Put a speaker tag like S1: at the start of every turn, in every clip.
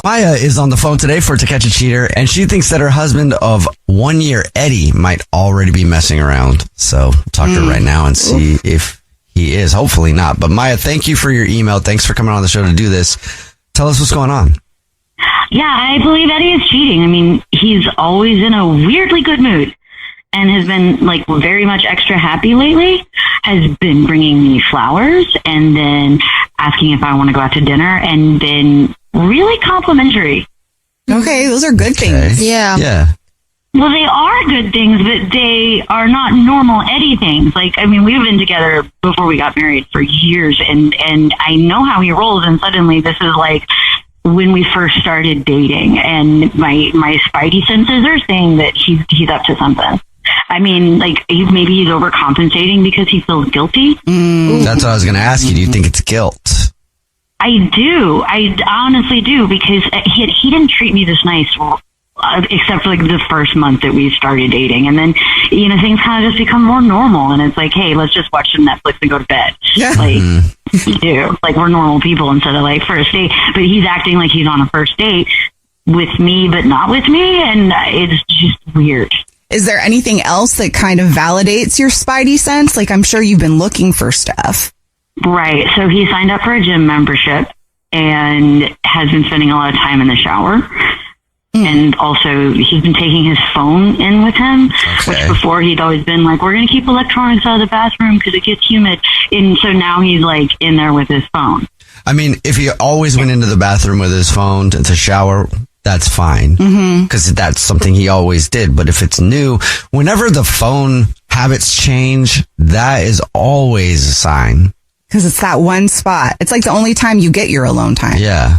S1: Maya is on the phone today for To Catch a Cheater, and she thinks that her husband of 1 year, Eddie, might already be messing around. So talk to her right now and see if he is. Hopefully not. But Maya, thank you for your email. Thanks for coming on the show to do this. Tell us what's going on.
S2: Yeah, I believe Eddie is cheating. I mean, he's always in a weirdly good mood and has been like very much extra happy lately, has been bringing me flowers and then asking if I want to go out to dinner and been really complimentary.
S3: Okay, those are good things.
S1: Yeah.
S2: Well, they are good things, but they are not normal Eddie things. Like, I mean, we've been together before we got married for years, and I know how he rolls, and suddenly this is like when we first started dating, and my spidey senses are saying that he's up to something. I mean, like, maybe he's overcompensating because he feels guilty.
S1: That's what I was going to ask you. Do you think it's guilt?
S2: I do. I honestly do, because he didn't treat me this nice, except for like the first month that we started dating. And then, you know, things kind of just become more normal. And it's like, hey, let's just watch some Netflix and go to bed.
S3: Yeah.
S2: Like, we do. Like, we're normal people instead of like first date. But he's acting like he's on a first date with me, but not with me. And it's just weird.
S3: Is there anything else that kind of validates your spidey sense? Like, I'm sure you've been looking for stuff.
S2: Right. So he signed up for a gym membership and has been spending a lot of time in the shower. And also, he's been taking his phone in with him, which before he'd always been like, we're going to keep electronics out of the bathroom because it gets humid. And so now he's like in there with his phone.
S1: I mean, if he always went into the bathroom with his phone to shower, that's fine, because that's something he always did. But if it's new, whenever the phone habits change, that is always a sign.
S3: Because it's that one spot. It's like the only time you get your alone time.
S1: Yeah.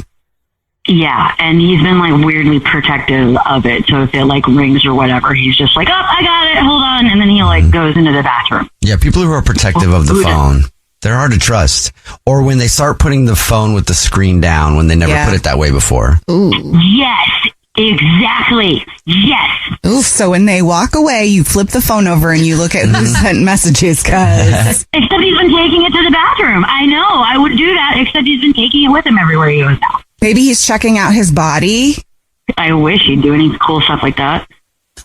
S2: Yeah, and he's been like weirdly protective of it. So if it like rings or whatever, he's just like, oh, I got it, hold on. And then he like goes into the bathroom.
S1: Yeah, people who are protective of the phone, they're hard to trust. Or when they start putting the phone with the screen down when they never put it that way before.
S2: Ooh. Yes, exactly. Yes.
S3: Ooh, so when they walk away, you flip the phone over and you look at who sent messages, cause
S2: except he's been taking it to the bathroom. I know, I would do that, except he's been taking it with him everywhere he goes now.
S3: Maybe he's checking out his body.
S2: I wish he'd do any cool stuff like that.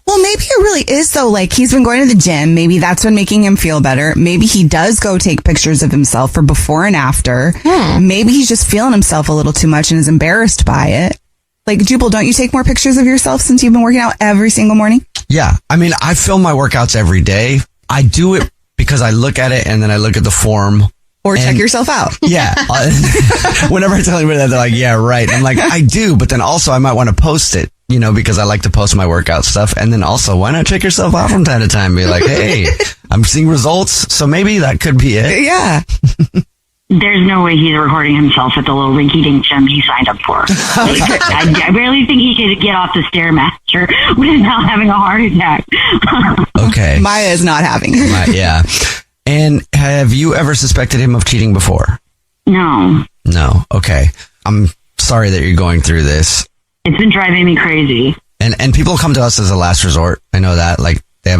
S3: Well, maybe it really is, though. Like, he's been going to the gym. Maybe that's been making him feel better. Maybe he does go take pictures of himself for before and after. Maybe he's just feeling himself a little too much and is embarrassed by it. Like, Jubal, don't you take more pictures of yourself since you've been working out every single morning? Yeah.
S1: I mean, I film my workouts every day. I do it because I look at it and then I look at the form.
S3: Or check yourself out.
S1: Yeah. Whenever I tell anybody that, they're like, yeah, right. I'm like, I do. But then also I might want to post it, you know, because I like to post my workout stuff. And then also, why not check yourself out from time to time? Be like, hey, I'm seeing results. So maybe that could be it.
S3: Yeah.
S2: There's no way he's recording himself at the little rinky-dink gym he signed up for. Like, I barely think he could get off the Stairmaster without having a heart attack.
S1: Okay.
S3: Maya is not having it.
S1: Yeah. And have you ever suspected him of cheating before?
S2: No.
S1: No. Okay. I'm sorry that you're going through this.
S2: It's been driving me crazy.
S1: And people come to us as a last resort. I know that. Like, they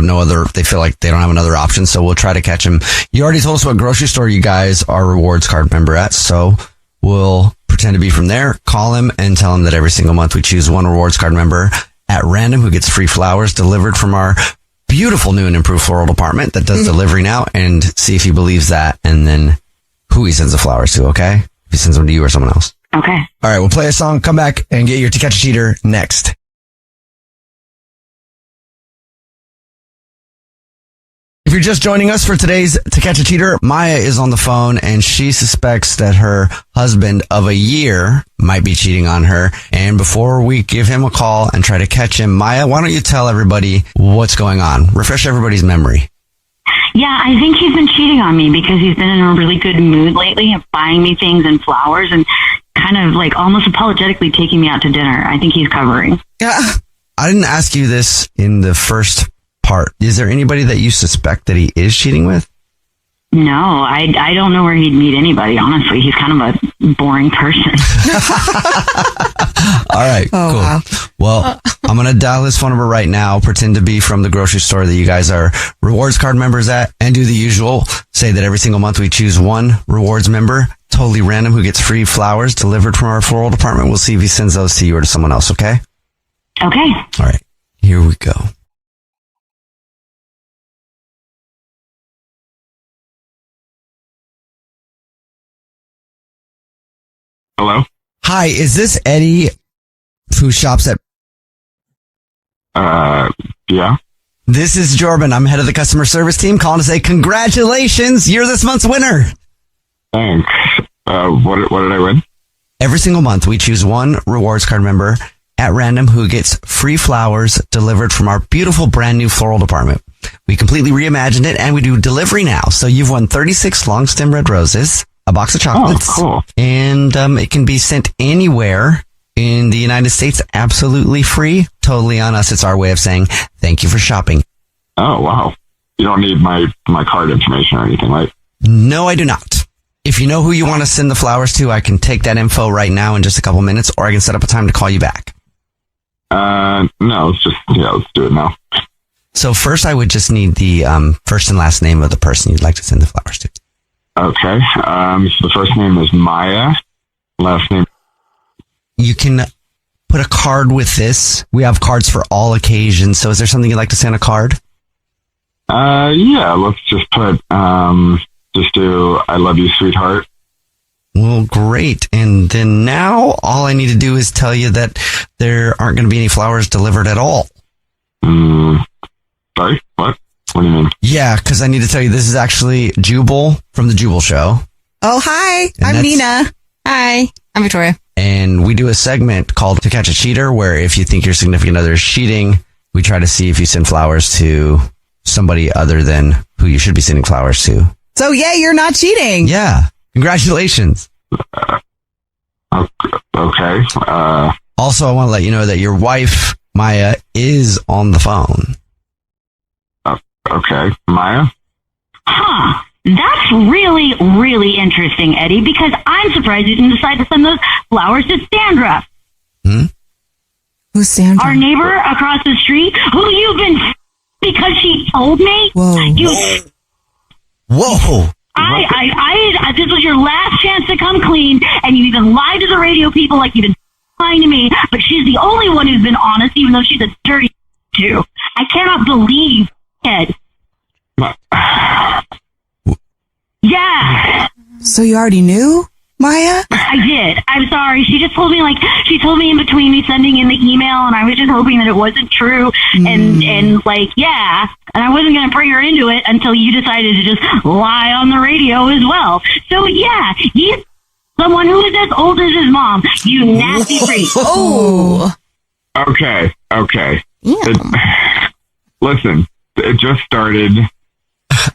S1: feel like they don't have another option, so we'll try to catch him. You already told us what grocery store you guys are rewards card member at, so we'll pretend to be from there. Call him and tell him that every single month we choose one rewards card member at random who gets free flowers delivered from our beautiful new and improved floral department that does delivery now, and see if he believes that and then who he sends the flowers to, okay? If he sends them to you or someone else.
S2: Okay.
S4: All right, we'll play a song, come back, and get your To Catch a Cheater next. If you're just joining us for today's To Catch a Cheater, Maya is on the phone and she suspects that her husband of a year might be cheating on her. And before we give him a call and try to catch him, Maya, why don't you tell everybody what's going on? Refresh everybody's memory.
S2: Yeah, I think he's been cheating on me because he's been in a really good mood lately of buying me things and flowers and kind of like almost apologetically taking me out to dinner. I think he's covering.
S3: Yeah.
S1: I didn't ask you this in the first part. Is there anybody that you suspect that he is cheating with?
S2: No, I don't know where he'd meet anybody, honestly. He's kind of a boring person.
S1: All right, cool.
S3: Wow.
S1: Well, I'm going to dial his phone number right now, pretend to be from the grocery store that you guys are rewards card members at, and do the usual. Say that every single month we choose one rewards member totally random who gets free flowers delivered from our floral department. We'll see if he sends those to you or to someone else, okay?
S2: Okay.
S1: All right, here we go.
S5: Hello?
S1: Hi, is this Eddie who shops at...
S5: Yeah.
S1: This is Jordan. I'm head of the customer service team calling to say congratulations. You're this month's winner.
S5: Thanks. What did I win?
S1: Every single month, we choose one rewards card member at random who gets free flowers delivered from our beautiful brand new floral department. We completely reimagined it and we do delivery now. So you've won 36 long stem red roses, a box of chocolates,
S5: cool.
S1: and it can be sent anywhere in the United States absolutely free. Totally on us. It's our way of saying thank you for shopping.
S5: Oh, wow. You don't need my card information or anything, right?
S1: No, I do not. If you know who you want to send the flowers to, I can take that info right now in just a couple minutes, or I can set up a time to call you back.
S5: No, let's do it now.
S1: So first, I would just need the first and last name of the person you'd like to send the flowers to.
S5: Okay. So the first name is Maya. Last name.
S1: You can put a card with this. We have cards for all occasions. So is there something you'd like to say on a card?
S5: Yeah, let's just put, just do, I love you, sweetheart.
S1: Well, great. And then now all I need to do is tell you that there aren't going to be any flowers delivered at all.
S5: Sorry? What? What do you mean?
S1: Yeah, because I need to tell you this is actually Jubal from the Jubal Show.
S3: Oh, hi.
S1: And
S3: I'm
S1: that's-
S3: Nina.
S6: Hi, I'm Victoria.
S1: And we do a segment called To Catch a Cheater, where if you think your significant other is cheating, we try to see if you send flowers to somebody other than who you should be sending flowers to.
S3: So, yeah, you're not cheating.
S1: Yeah. Congratulations.
S5: Okay.
S1: Also, I want to let you know that your wife, Maya, is on the phone.
S5: Okay. Maya?
S2: Huh. That's really, really interesting, Eddie, because I'm surprised you didn't decide to send those flowers to Sandra,
S3: Who's Sandra?
S2: our neighbor across the street, who you've been because she told me.
S3: Whoa.
S1: Whoa.
S2: This was your last chance to come clean, and you even lied to the radio people like you've been lying to me, but she's the only one who's been honest, even though she's a dirty too. I cannot believe, Ed. Yeah.
S3: So you already knew, Maya?
S2: I did. I'm sorry. She just told me, she told me in between me sending in the email, and I was just hoping that it wasn't true. And yeah. And I wasn't going to bring her into it until you decided to just lie on the radio as well. So, yeah, he's someone who is as old as his mom. You nasty freak.
S3: Oh.
S5: Okay.
S6: Yeah.
S5: Listen, it just started.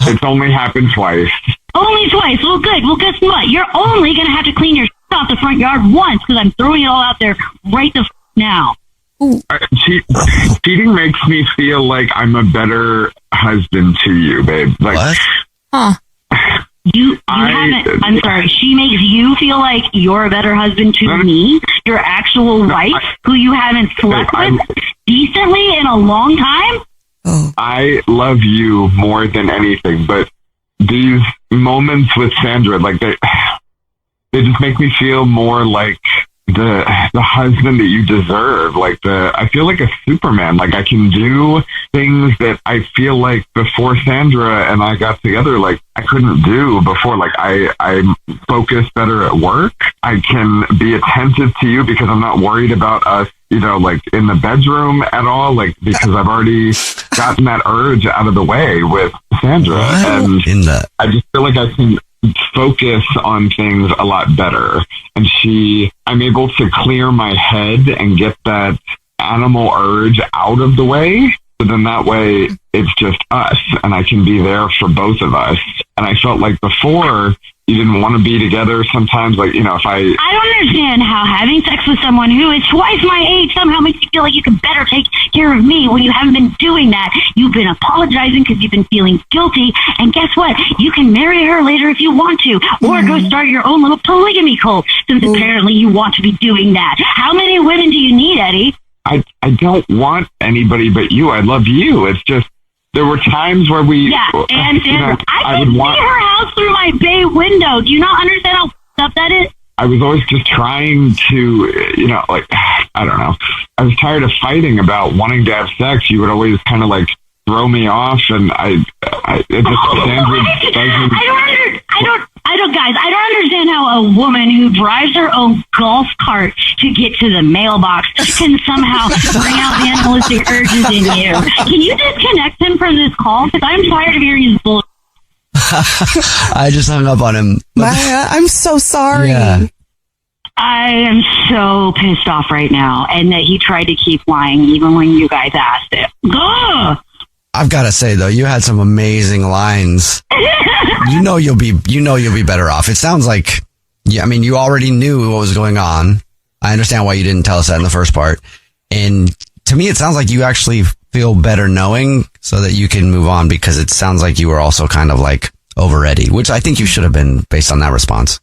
S5: It's only happened twice.
S2: Only twice. Well, good. Well, guess what? You're only going to have to clean your off the front yard once because I'm throwing it all out there right now.
S5: Cheating makes me feel like I'm a better husband to you, babe. Like,
S1: What?
S6: Huh.
S2: You haven't. I'm sorry. She makes you feel like you're a better husband to me, your actual wife, who you haven't slept with decently in a long time.
S3: Oh.
S5: I love you more than anything, but these moments with Sandra, like they just make me feel more like the husband that you deserve. I feel like a Superman. Like I can do things that I feel like before Sandra and I got together, like I couldn't do before. Like I'm focused better at work. I can be attentive to you because I'm not worried about us, like in the bedroom at all. Like because I've already gotten that urge out of the way with Sandra, and I just feel like I can focus on things a lot better. And I'm able to clear my head and get that animal urge out of the way. So then that way it's just us and I can be there for both of us. And I felt like before you didn't want to be together sometimes, like, if I
S2: don't understand how having sex with someone who is twice my age somehow makes you feel like you can better take care of me when you haven't been doing that. You've been apologizing because you've been feeling guilty. And guess what? You can marry her later if you want to, or go start your own little polygamy cult, since apparently you want to be doing that. How many women do you need, Eddie?
S5: I don't want anybody but you. I love you. It's just, there were times where we...
S2: Yeah, and Sandra, I can see her house through my bay window. Do you not understand how up at it?
S5: I was always just trying to, like, I don't know. I was tired of fighting about wanting to have sex. You would always kind of like throw me off, and Sandra doesn't.
S2: I don't understand how a woman who drives her own golf cart to get to the mailbox can somehow bring out the animalistic urges in you. Can you disconnect him from this call? Because I'm tired of hearing his bullshit.
S1: I just hung up on him.
S3: Maya, I'm so sorry.
S1: Yeah.
S2: I am so pissed off right now, and that he tried to keep lying even when you guys asked it. Ugh!
S1: I've got to say though, you had some amazing lines. You'll be better off. It sounds like, you already knew what was going on. I understand why you didn't tell us that in the first part. And to me, it sounds like you actually feel better knowing so that you can move on, because it sounds like you were also kind of like over ready, which I think you should have been based on that response.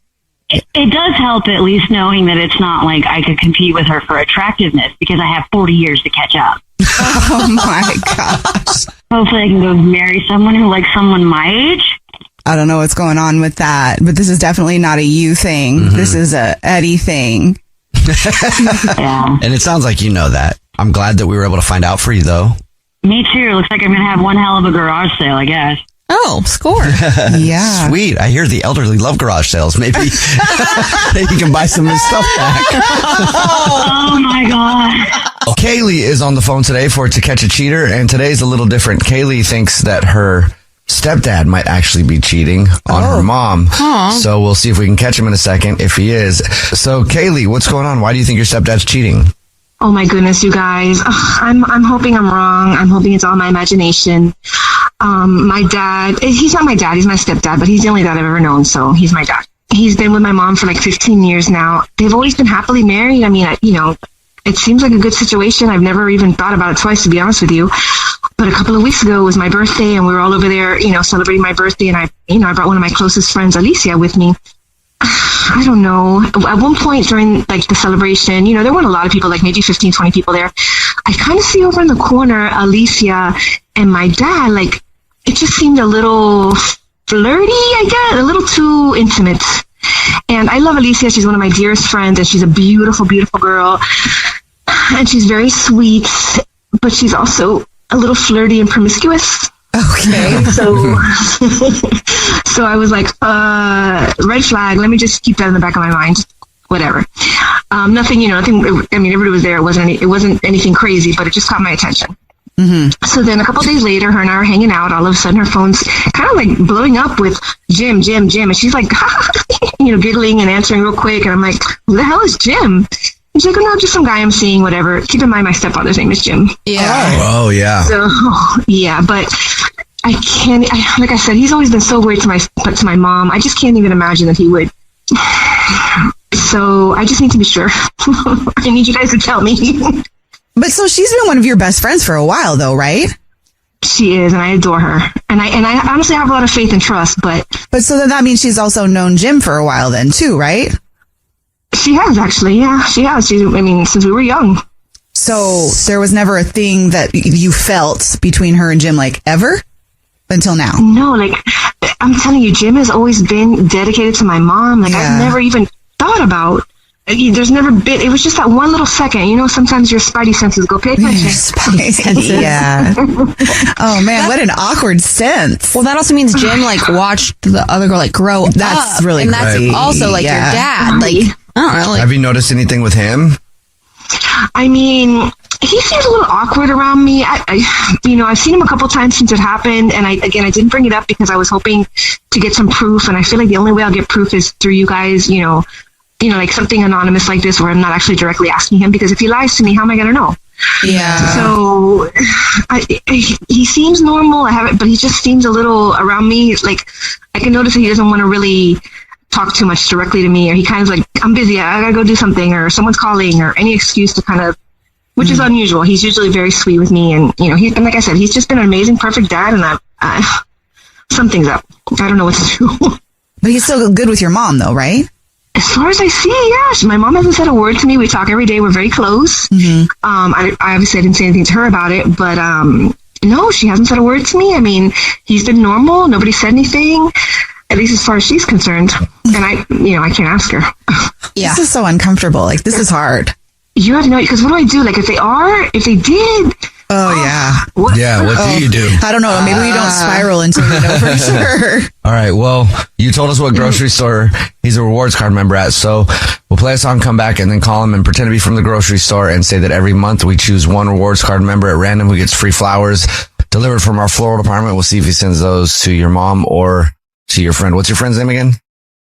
S2: It does help at least knowing that it's not like I could compete with her for attractiveness, because I have 40 years to catch up.
S3: Oh my gosh.
S2: Hopefully I can go marry someone who likes someone my age.
S3: I don't know what's going on with that, but this is definitely not a you thing. Mm-hmm. This is a Eddie thing.
S2: Yeah.
S1: And it sounds like you know that. I'm glad that we were able to find out for you, though.
S2: Me too. Looks like I'm going to have one hell of a garage sale, I guess.
S6: Oh, score.
S3: Yeah.
S1: Sweet. I hear the elderly love garage sales. Maybe you can buy some of his stuff back.
S2: Oh my God.
S1: Kaylee is on the phone today for To Catch a Cheater, and today's a little different. Kaylee thinks that her stepdad might actually be cheating on her mom.
S6: Aww.
S1: So we'll see if we can catch him in a second if he is. So Kaylee, what's going on? Why do you think your stepdad's cheating?
S7: Oh my goodness, you guys. I'm hoping I'm wrong. I'm hoping it's all my imagination. My dad, he's not my dad, he's my stepdad, but he's the only dad I've ever known, so he's my dad. He's been with my mom for like 15 years now. They've always been happily married. I mean, it seems like a good situation. I've never even thought about it twice, to be honest with you. But a couple of weeks ago was my birthday, and we were all over there, celebrating my birthday, and I brought one of my closest friends, Alicia, with me. I don't know. At one point during like the celebration, there weren't a lot of people, like maybe 15, 20 people there. I kind of see over in the corner, Alicia and my dad, like it just seemed a little flirty, I guess, a little too intimate. And I love Alicia. She's one of my dearest friends, and she's a beautiful, beautiful girl. And she's very sweet, but she's also a little flirty and promiscuous.
S3: Okay.
S7: So I was like, red flag. Let me just keep that in the back of my mind. Whatever. Nothing, everybody was there. It wasn't anything crazy, but it just caught my attention. Mm-hmm. So then a couple days later, her and I were hanging out. All of a sudden, her phone's kind of like blowing up with Jim. And she's like, giggling and answering real quick. And I'm like, who the hell is Jim? And she's like, oh, no, just some guy I'm seeing, whatever. Keep in mind, my stepfather's name is Jim.
S6: Yeah.
S1: Oh, yeah.
S7: So, yeah, but I can't, like I said, he's always been so great to my mom. I just can't even imagine that he would. So I just need to be sure. I need you guys to tell me.
S3: But so she's been one of your best friends for a while, though, right?
S7: She is, and I adore her. And I honestly have a lot of faith and trust, but
S3: so then that means she's also known Jim for a while then, too, right?
S7: She has, actually. Yeah, she has. Since we were young.
S3: So there was never a thing that you felt between her and Jim, like, ever? Until now?
S7: No, like, I'm telling you, Jim has always been dedicated to my mom. Like, I've never even thought about. There's never been. It was just that one little second. Sometimes your spidey senses go, pay attention.
S3: Spidey senses. Yeah. Oh man, what an awkward sense.
S6: Well, that also means Jim watched the other girl grow up.
S3: That's really
S6: and that's
S3: crazy.
S6: also your dad. I don't know.
S1: Have you noticed anything with him?
S7: He seems a little awkward around me. I've seen him a couple times since it happened, and I didn't bring it up because I was hoping to get some proof, and I feel like the only way I'll get proof is through you guys. Like something anonymous like this where I'm not actually directly asking him, because if he lies to me, how am I going to know?
S3: Yeah.
S7: So he seems normal. But he just seems a little around me. Like I can notice that he doesn't want to really talk too much directly to me, or he kind of like, I'm busy, I gotta go do something, or someone's calling, or any excuse to kind of, which is unusual. He's usually very sweet with me, and and like I said, he's just been an amazing, perfect dad, and something's up. I don't know what to do.
S3: But he's still good with your mom, though, right?
S7: As far as I see, yes. My mom hasn't said a word to me. We talk every day. We're very close. Mm-hmm. I obviously didn't say anything to her about it, but no, she hasn't said a word to me. He's been normal. Nobody said anything. at least as far as she's concerned. And I can't ask her.
S6: Yeah.
S3: This is so uncomfortable. Like, this is hard.
S7: You have to know, because what do I do? Like, if they did.
S3: Oh, yeah.
S7: What?
S1: Yeah, what do you do?
S3: I don't know. Maybe we don't spiral until we know for sure.
S1: All right, well, you told us what grocery store he's a rewards card member at, so we'll play a song, come back, and then call him and pretend to be from the grocery store and say that every month we choose one rewards card member at random who gets free flowers delivered from our floral department. We'll see if he sends those to your mom or to your friend. What's your friend's name again?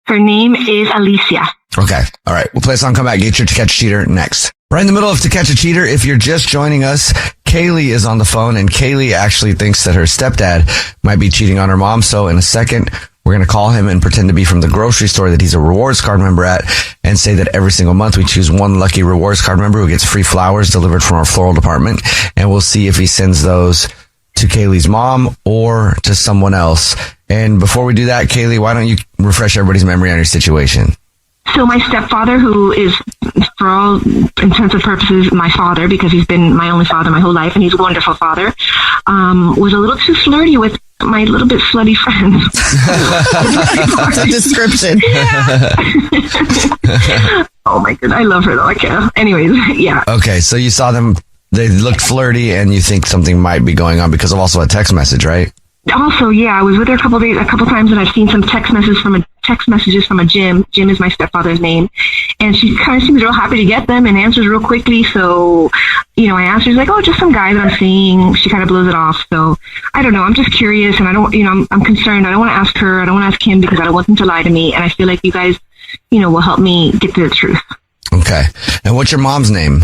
S7: Her name is Alicia.
S1: Okay. All right. We'll play a song, come back, get your To Catch a Cheater next. Right in the middle of To Catch a Cheater, if you're just joining us, Kaylee is on the phone, and Kaylee actually thinks that her stepdad might be cheating on her mom. So in a second, we're going to call him and pretend to be from the grocery store that he's a rewards card member at and say that every single month we choose one lucky rewards card member who gets free flowers delivered from our floral department. And we'll see if he sends those to Kaylee's mom or to someone else. And before we do that, Kaylee, why don't you refresh everybody's memory on your situation?
S7: So my stepfather, who is, for all intents and purposes, my father, because he's been my only father my whole life, and he's a wonderful father, was a little too flirty with my little bit slutty friends.
S3: That's a description.
S7: Oh my god, I love her though. I can't. Anyways, yeah.
S1: Okay, so you saw them, they looked flirty, and you think something might be going on because of also a text message, right?
S7: Also, yeah, I was with her a couple times, and I've seen some text messages from a Jim. Jim is my stepfather's name, and she kind of seems real happy to get them and answers real quickly. So, I asked her, she's like, "Oh, just some guy that I'm seeing." She kind of blows it off. So, I don't know. I'm just curious, and I don't, I'm concerned. I don't want to ask her. I don't want to ask him because I don't want them to lie to me, and I feel like you guys, will help me get to the truth.
S1: Okay. And what's your mom's name?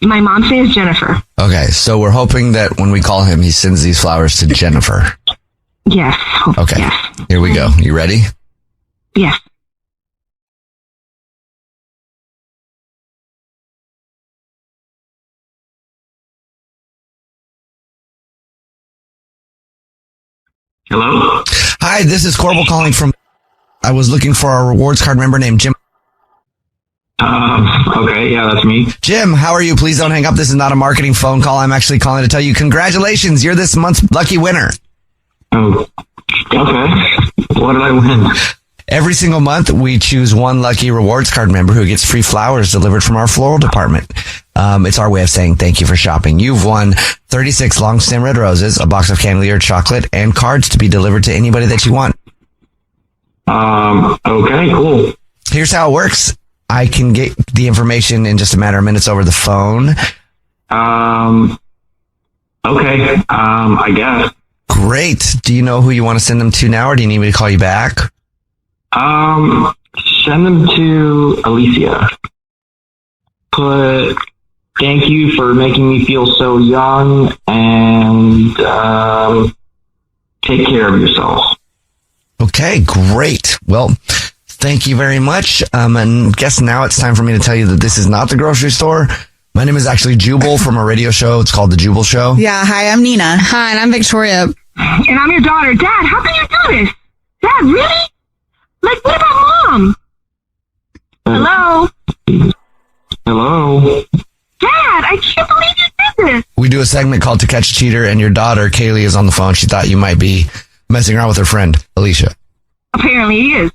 S7: My mom's name is Jennifer.
S1: Okay, so we're hoping that when we call him, he sends these flowers to Jennifer.
S7: Yes.
S1: Okay,
S7: Yes.
S1: Here we go. You ready?
S7: Yes.
S8: Hello?
S1: Hi, this is Corbel calling from... I was looking for a rewards card member named Jim.
S8: Okay, yeah, that's me.
S1: Jim, how are you? Please don't hang up. This is not a marketing phone call. I'm actually calling to tell you congratulations. You're this month's lucky winner.
S8: Oh, okay. What did I win?
S1: Every single month, we choose one lucky rewards card member who gets free flowers delivered from our floral department. It's our way of saying thank you for shopping. You've won 36 long stem red roses, a box of candy chocolate, and cards to be delivered to anybody that you want.
S8: Okay, cool.
S1: Here's how it works. I can get the information in just a matter of minutes over the phone.
S8: Okay, I guess.
S1: Great. Do you know who you want to send them to now, or do you need me to call you back?
S8: Send them to Alicia. Put, thank you for making me feel so young, and, take care of yourself.
S1: Okay, great. Well, thank you very much. And guess now it's time for me to tell you that this is not the grocery store. My name is actually Jubal from a radio show. It's called The Jubal Show.
S3: Yeah, hi, I'm Nina.
S6: Hi, and I'm Victoria.
S7: And I'm your daughter. Dad, how can you do this? Dad, really? Like, what about Mom? Hello?
S8: Hello?
S7: Dad, I can't believe you did this.
S1: We do a segment called To Catch a Cheater, and your daughter, Kaylee, is on the phone. She thought you might be messing around with her friend, Alicia.
S7: Apparently he is.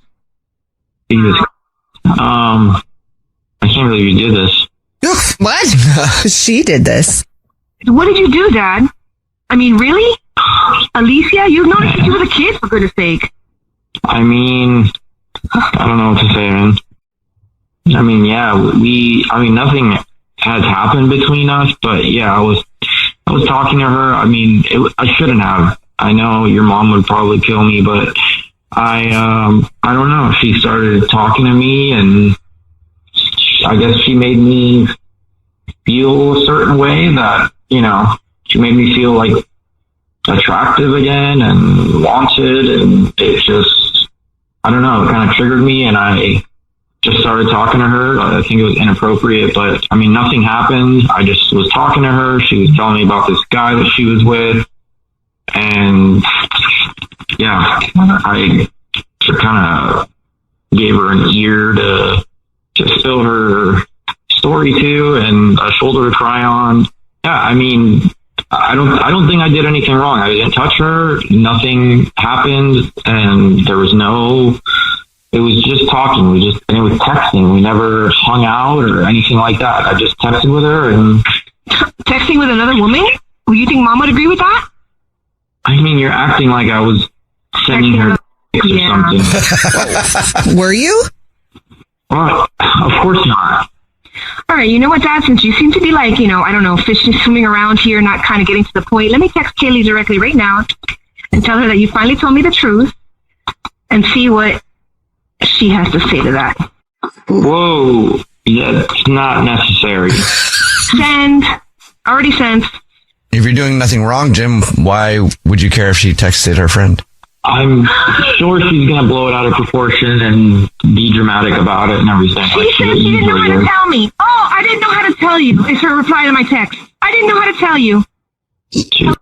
S8: Jesus. I can't believe you did this.
S6: What?
S3: She did this.
S7: What did you do, Dad? I mean, really? Alicia, you've known her since you was a kid, for goodness sake.
S8: I mean, I don't know what to say, man. I mean, yeah, nothing has happened between us, but yeah, I was talking to her. I mean, I shouldn't have. I know your mom would probably kill me, but I don't know. She started talking to me, and I guess she made me feel a certain way that, she made me feel like attractive again and wanted, and it just, I don't know, it kind of triggered me, and I just started talking to her. I think it was inappropriate, but I mean, nothing happened. I just was talking to her. She was telling me about this guy that she was with, and yeah, I kind of gave her an ear to spill her story to, and a shoulder to cry on. Yeah, I mean, I don't think I did anything wrong. I didn't touch her. Nothing happened, and there was no. It was just talking. And it was texting. We never hung out or anything like that. I just texted with her and
S7: Texting with another woman? Well, you think Mom would agree with that?
S8: I mean, you're acting like I was sending her pics or something.
S3: Were you?
S8: Well, of course not.
S7: All right, you know what, Dad? Since you seem to be like, I don't know, fish swimming around here, not kind of getting to the point, let me text Kaylee directly right now and tell her that you finally told me the truth and see what she has to say to that.
S8: Whoa. Yeah, it's not necessary.
S7: Send. Already sent.
S4: If you're doing nothing wrong, Jim, why would you care if she texted her friend?
S8: I'm sure she's going to blow it out of proportion and be dramatic about it and everything.
S7: She said she didn't know how to tell me. Oh, I didn't know how to tell you, is her reply to my text. I didn't know how to tell you. Yeah,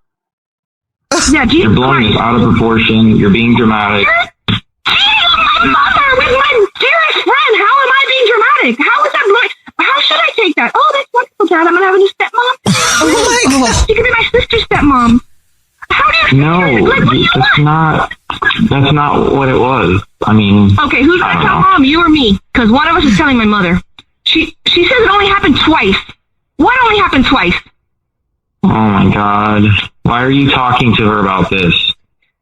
S7: Jesus
S8: You're blowing
S7: Christ.
S8: this out of proportion. You're being dramatic.
S7: Cheating with my mother, with my dearest friend. How am I being dramatic? How is that blowing? How should I take that? Oh, that's wonderful, Dad. I'm going to have a new stepmom.
S3: Oh my God.
S7: She could be my sister's stepmom. How do you
S8: No,
S7: like, what do you want?
S8: that's not what it was. I mean,
S7: Okay, who's going to tell Mom, you or me? Because one of us is telling my mother. She says it only happened twice. What only happened twice?
S8: oh my God. Why are you talking to her about this?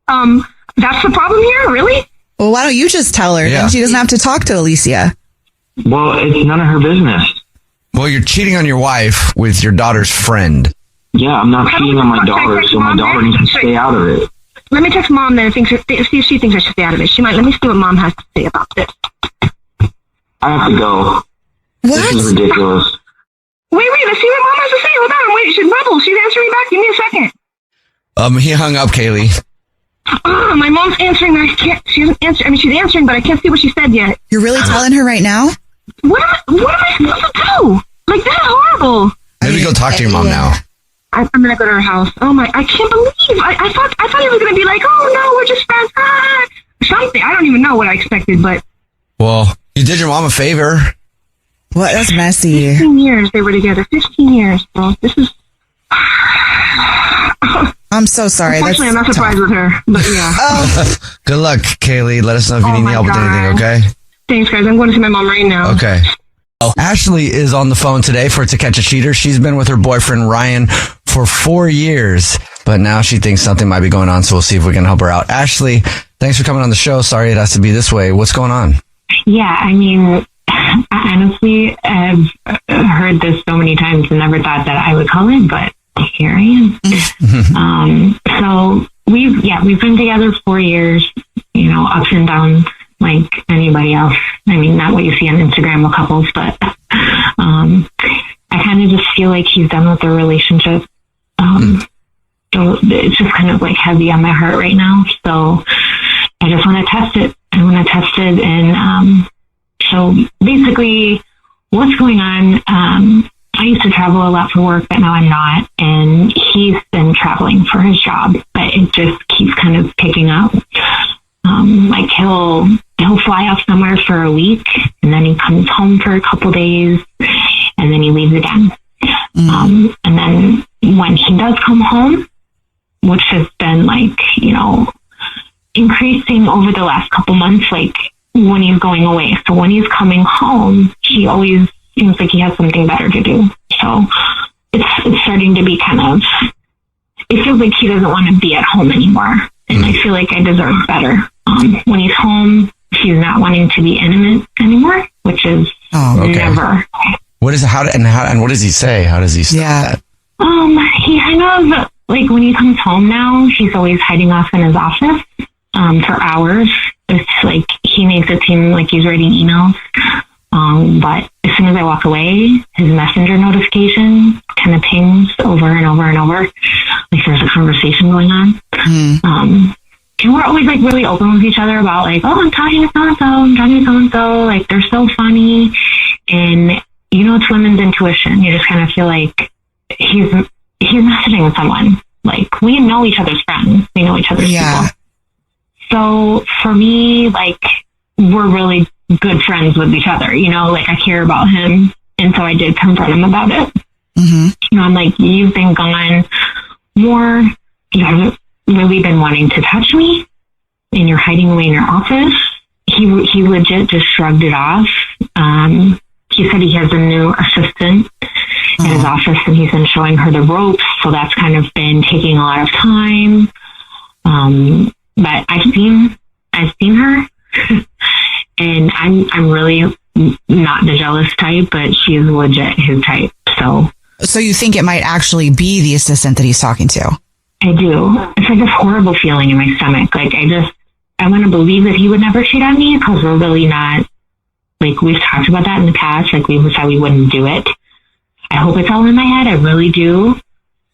S7: That's the problem here, really?
S3: Well, why don't you just tell her?
S4: Yeah.
S3: Then she doesn't have to talk to Alicia.
S8: Well, it's none of her business.
S4: Well, you're cheating on your wife with your daughter's friend.
S8: Yeah, I'm not cheating on my
S7: Should I
S8: daughter,
S7: text
S8: so my
S7: Mom
S8: daughter
S7: then?
S8: needs to stay out of it.
S7: Let me text Mom then and see if she thinks I should stay out of it. She might. Let me see what Mom has to say about this.
S8: I have to go. This is
S3: What?
S8: ridiculous.
S7: Wait, let's see what Mom has to say. Hold on, wait, she's Rebel. She's answering me back. Give me a second.
S4: He hung up, Kaylee.
S7: My mom's answering. She hasn't answered. I mean, she's answering, but I can't see what she said yet.
S3: You're really telling her right now?
S7: What am I supposed to do? Like, that's horrible.
S4: Maybe go talk to your mom now.
S7: I'm gonna go to her house. Oh my! I can't believe. I thought he was gonna be like, oh no, we're just friends. Something. I don't even know what I expected, but
S4: Well, you did your mom a favor.
S3: What? That's messy.
S7: 15 years they were together. 15 years, bro. This is.
S3: I'm so sorry.
S7: Unfortunately, I'm not
S3: That's
S7: surprised with her, but yeah.
S4: Good luck, Kaylee. Let us know if you
S7: Oh
S4: need
S7: my
S4: help with anything,
S7: God.
S4: okay?
S7: Thanks, guys. I'm going to see my mom right now.
S4: Okay. Ashley is on the phone today for To Catch a Cheater. She's been with her boyfriend, Ryan, for 4 years, but now she thinks something might be going on, so we'll see if we can help her out. Ashley, thanks for coming on the show. Sorry it has to be this way. What's going on?
S9: Yeah, I mean, honestly, I've heard this so many times and never thought that I would call it, but here I am. So we've been together 4 years, ups and downs like anybody else. I mean, not what you see on Instagram with couples, but I kind of just feel like he's done with the relationship. So it's just kind of like heavy on my heart right now. So I just want to test it. I want to test it. And so basically what's going on, I used to travel a lot for work, but now I'm not. And he's been traveling for his job, but it just keeps kind of picking up. Like he'll fly off somewhere for a week and then he comes home for a couple days and then he leaves again. And then when he does come home, which has been like, increasing over the last couple months, like when he's going away. So when he's coming home, he always seems like he has something better to do. So it's starting to be kind of, it feels like he doesn't want to be at home anymore. And I feel like I deserve better. When he's home, he's not wanting to be intimate anymore, which is never.
S4: What is how what does he say? How does he say that?
S9: He kind of like when he comes home now, he's always hiding off in his office for hours. It's like he makes it seem like he's writing emails. But as soon as I walk away, his messenger notification kind of pings over and over and over. Like there's a conversation going on. And we're always like really open with each other about like, oh, I'm talking to so-and-so, I'm talking to so-and-so. Like they're so funny. And it's women's intuition. You just kind of feel like he's messaging with someone. Like we know each other's friends. We know each other's people. So for me, like we're really good friends with each other, like I care about him. And so I did confront him about it. I'm like, you've been gone more? You haven't really been wanting to touch me, and you're hiding away in your office. He legit just shrugged it off. He said he has a new assistant in his office, and he's been showing her the ropes. So that's kind of been taking a lot of time. But I've seen her, and I'm really not the jealous type, but she's legit his type.
S3: So you think it might actually be the assistant that he's talking to?
S9: I do. It's like this horrible feeling in my stomach. Like I want to believe that he would never cheat on me, because we're really not, like, we've talked about that in the past. Like, we said we wouldn't do it. I hope it's all in my head. I really do.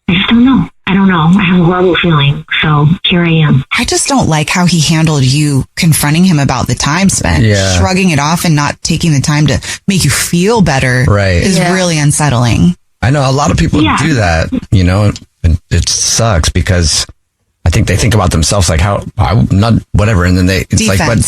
S9: I just don't know. I don't know. I have a horrible feeling. So here I am.
S3: I just don't like how he handled you confronting him about the time spent.
S4: Yeah.
S3: Shrugging it off and not taking the time to make you feel better is really unsettling.
S4: I know a lot of people do that, you know, and it sucks because I think they think about themselves like whatever. And then it's like, but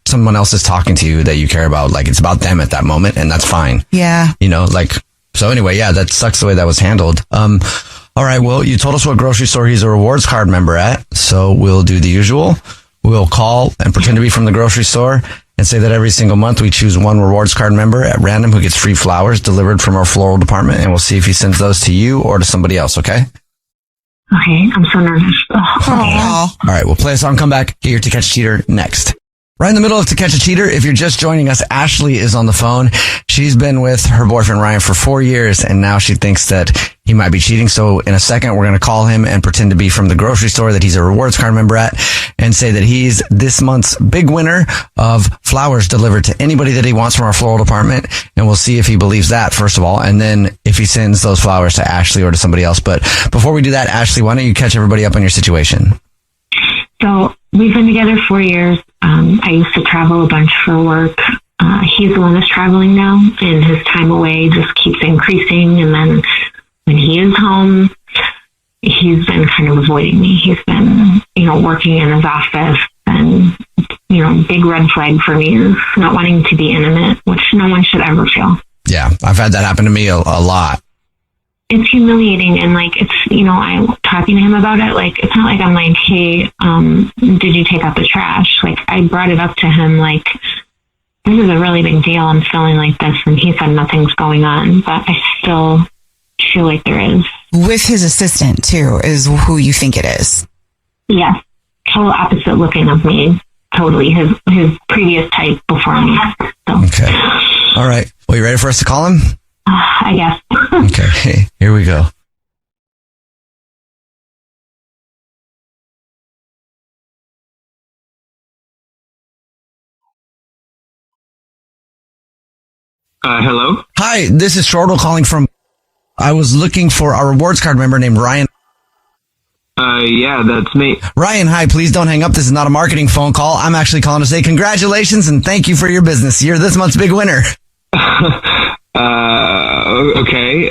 S4: someone else is talking to you that you care about. Like, it's about them at that moment, and that's fine.
S3: Yeah.
S4: You know, like, so anyway, yeah, that sucks the way that was handled. All right. Well, you told us what grocery store he's a rewards card member at. So we'll do the usual. We'll call and pretend to be from the grocery store and say that every single month we choose one rewards card member at random who gets free flowers delivered from our floral department. And we'll see if he sends those to you or to somebody else. Okay.
S9: Okay, I'm so nervous.
S3: Oh.
S4: All right, we'll play a song, come back, get your To Catch a Cheater next. Right in the middle of To Catch a Cheater, if you're just joining us, Ashley is on the phone. She's been with her boyfriend Ryan for 4 years, and now she thinks that he might be cheating. So in a second, we're going to call him and pretend to be from the grocery store that he's a rewards card member at, and say that he's this month's big winner of flowers delivered to anybody that he wants from our floral department. And we'll see if he believes that, first of all, and then if he sends those flowers to Ashley or to somebody else. But before we do that, Ashley, why don't you catch everybody up on your situation?
S9: So we've been together 4 years. I used to travel a bunch for work. He's the one that's traveling now, and his time away just keeps increasing. And then when he is home, he's been kind of avoiding me. He's been, working in his office, and, big red flag for me is not wanting to be intimate, which no one should ever feel.
S4: Yeah, I've had that happen to me a lot.
S9: It's humiliating, and I'm talking to him about it. Like, it's not like I'm like, hey, did you take out the trash? Like, I brought it up to him, like, this is a really big deal. I'm feeling like this, and he said nothing's going on, but I still feel like there is.
S3: With his assistant too, is who you think it is.
S9: Yes, total opposite looking of me. Totally, his previous type before me. So.
S4: Okay, all right. Well, you ready for us to call him?
S9: I guess.
S4: Okay, here we go.
S8: Hello?
S4: Hi, this is Shortle calling from... I was looking for a rewards card member named Ryan.
S8: Yeah, that's me.
S4: Ryan, hi, please don't hang up. This is not a marketing phone call. I'm actually calling to say congratulations and thank you for your business. You're this month's big winner.
S8: Okay.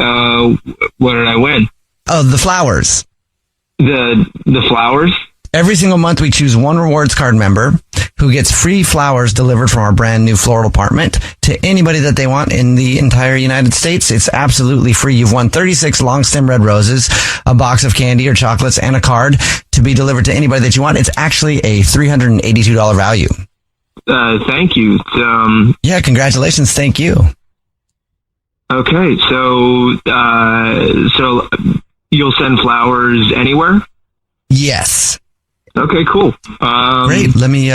S8: What did I win?
S4: Oh, the flowers.
S8: The flowers?
S4: Every single month we choose one rewards card member who gets free flowers delivered from our brand new floral department to anybody that they want in the entire United States. It's absolutely free. You've won 36 long stem red roses, a box of candy or chocolates, and a card to be delivered to anybody that you want. It's actually a $382 value.
S8: Thank you.
S4: Yeah, congratulations. Thank you.
S8: Okay, so you'll send flowers anywhere?
S4: Yes.
S8: Okay, cool.
S4: Great. Let me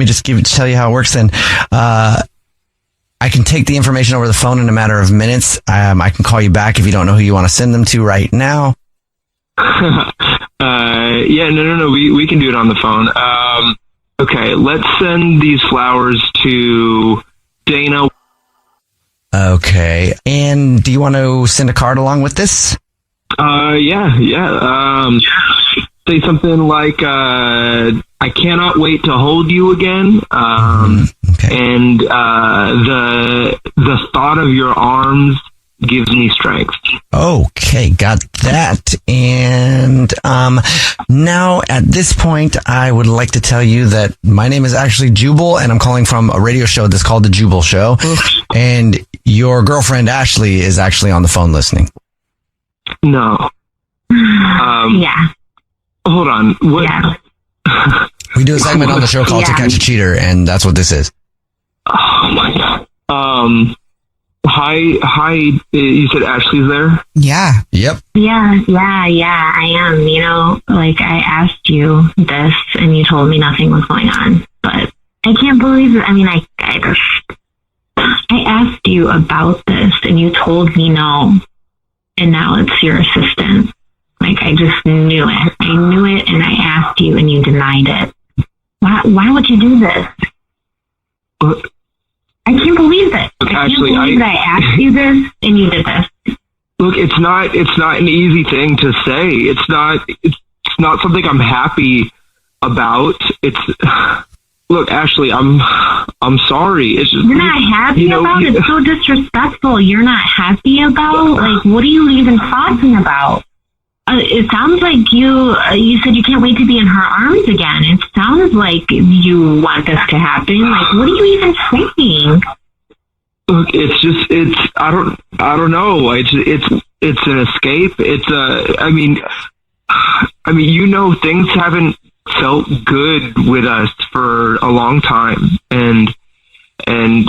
S4: just tell you how it works then. I can take the information over the phone in a matter of minutes. I can call you back if you don't know who you want to send them to right now.
S8: Yeah, no. We can do it on the phone. Okay, let's send these flowers to Dana.
S4: Okay. And do you want to send a card along with this?
S8: Yeah. Say something like, I cannot wait to hold you again.
S4: Okay.
S8: And the thought of your arms gives me strength.
S4: Okay, got that. And now at this point, I would like to tell you that my name is actually Jubal, and I'm calling from a radio show that's called The Jubal Show. And your girlfriend, Ashley, is actually on the phone listening.
S8: No.
S9: Yeah.
S8: Hold on. What?
S9: Yeah.
S4: We do a segment on the show called To Catch a Cheater, and that's what this is.
S8: Oh my God. Hi. You said Ashley's there?
S3: Yeah.
S4: Yep.
S9: Yeah, I am. You know, like I asked you this and you told me nothing was going on, but I can't believe it. I mean, I asked you about this and you told me no, and now it's your assistant. Like I just knew it. I knew it and I asked you and you denied it. Why would you do this? I can't believe it. I can't believe that I asked you this and you did this.
S8: Look, it's not an easy thing to say. It's not something I'm happy about. Look, Ashley, I'm sorry. It's just,
S9: you're not happy about it. It's so disrespectful. You're not happy about? Like, what are you even talking about? It sounds like you said you can't wait to be in her arms again. It sounds like you want this to happen. Like, what are you even saying?
S8: Look, I don't know. It's an escape. I mean, you know, things haven't felt good with us for a long time, and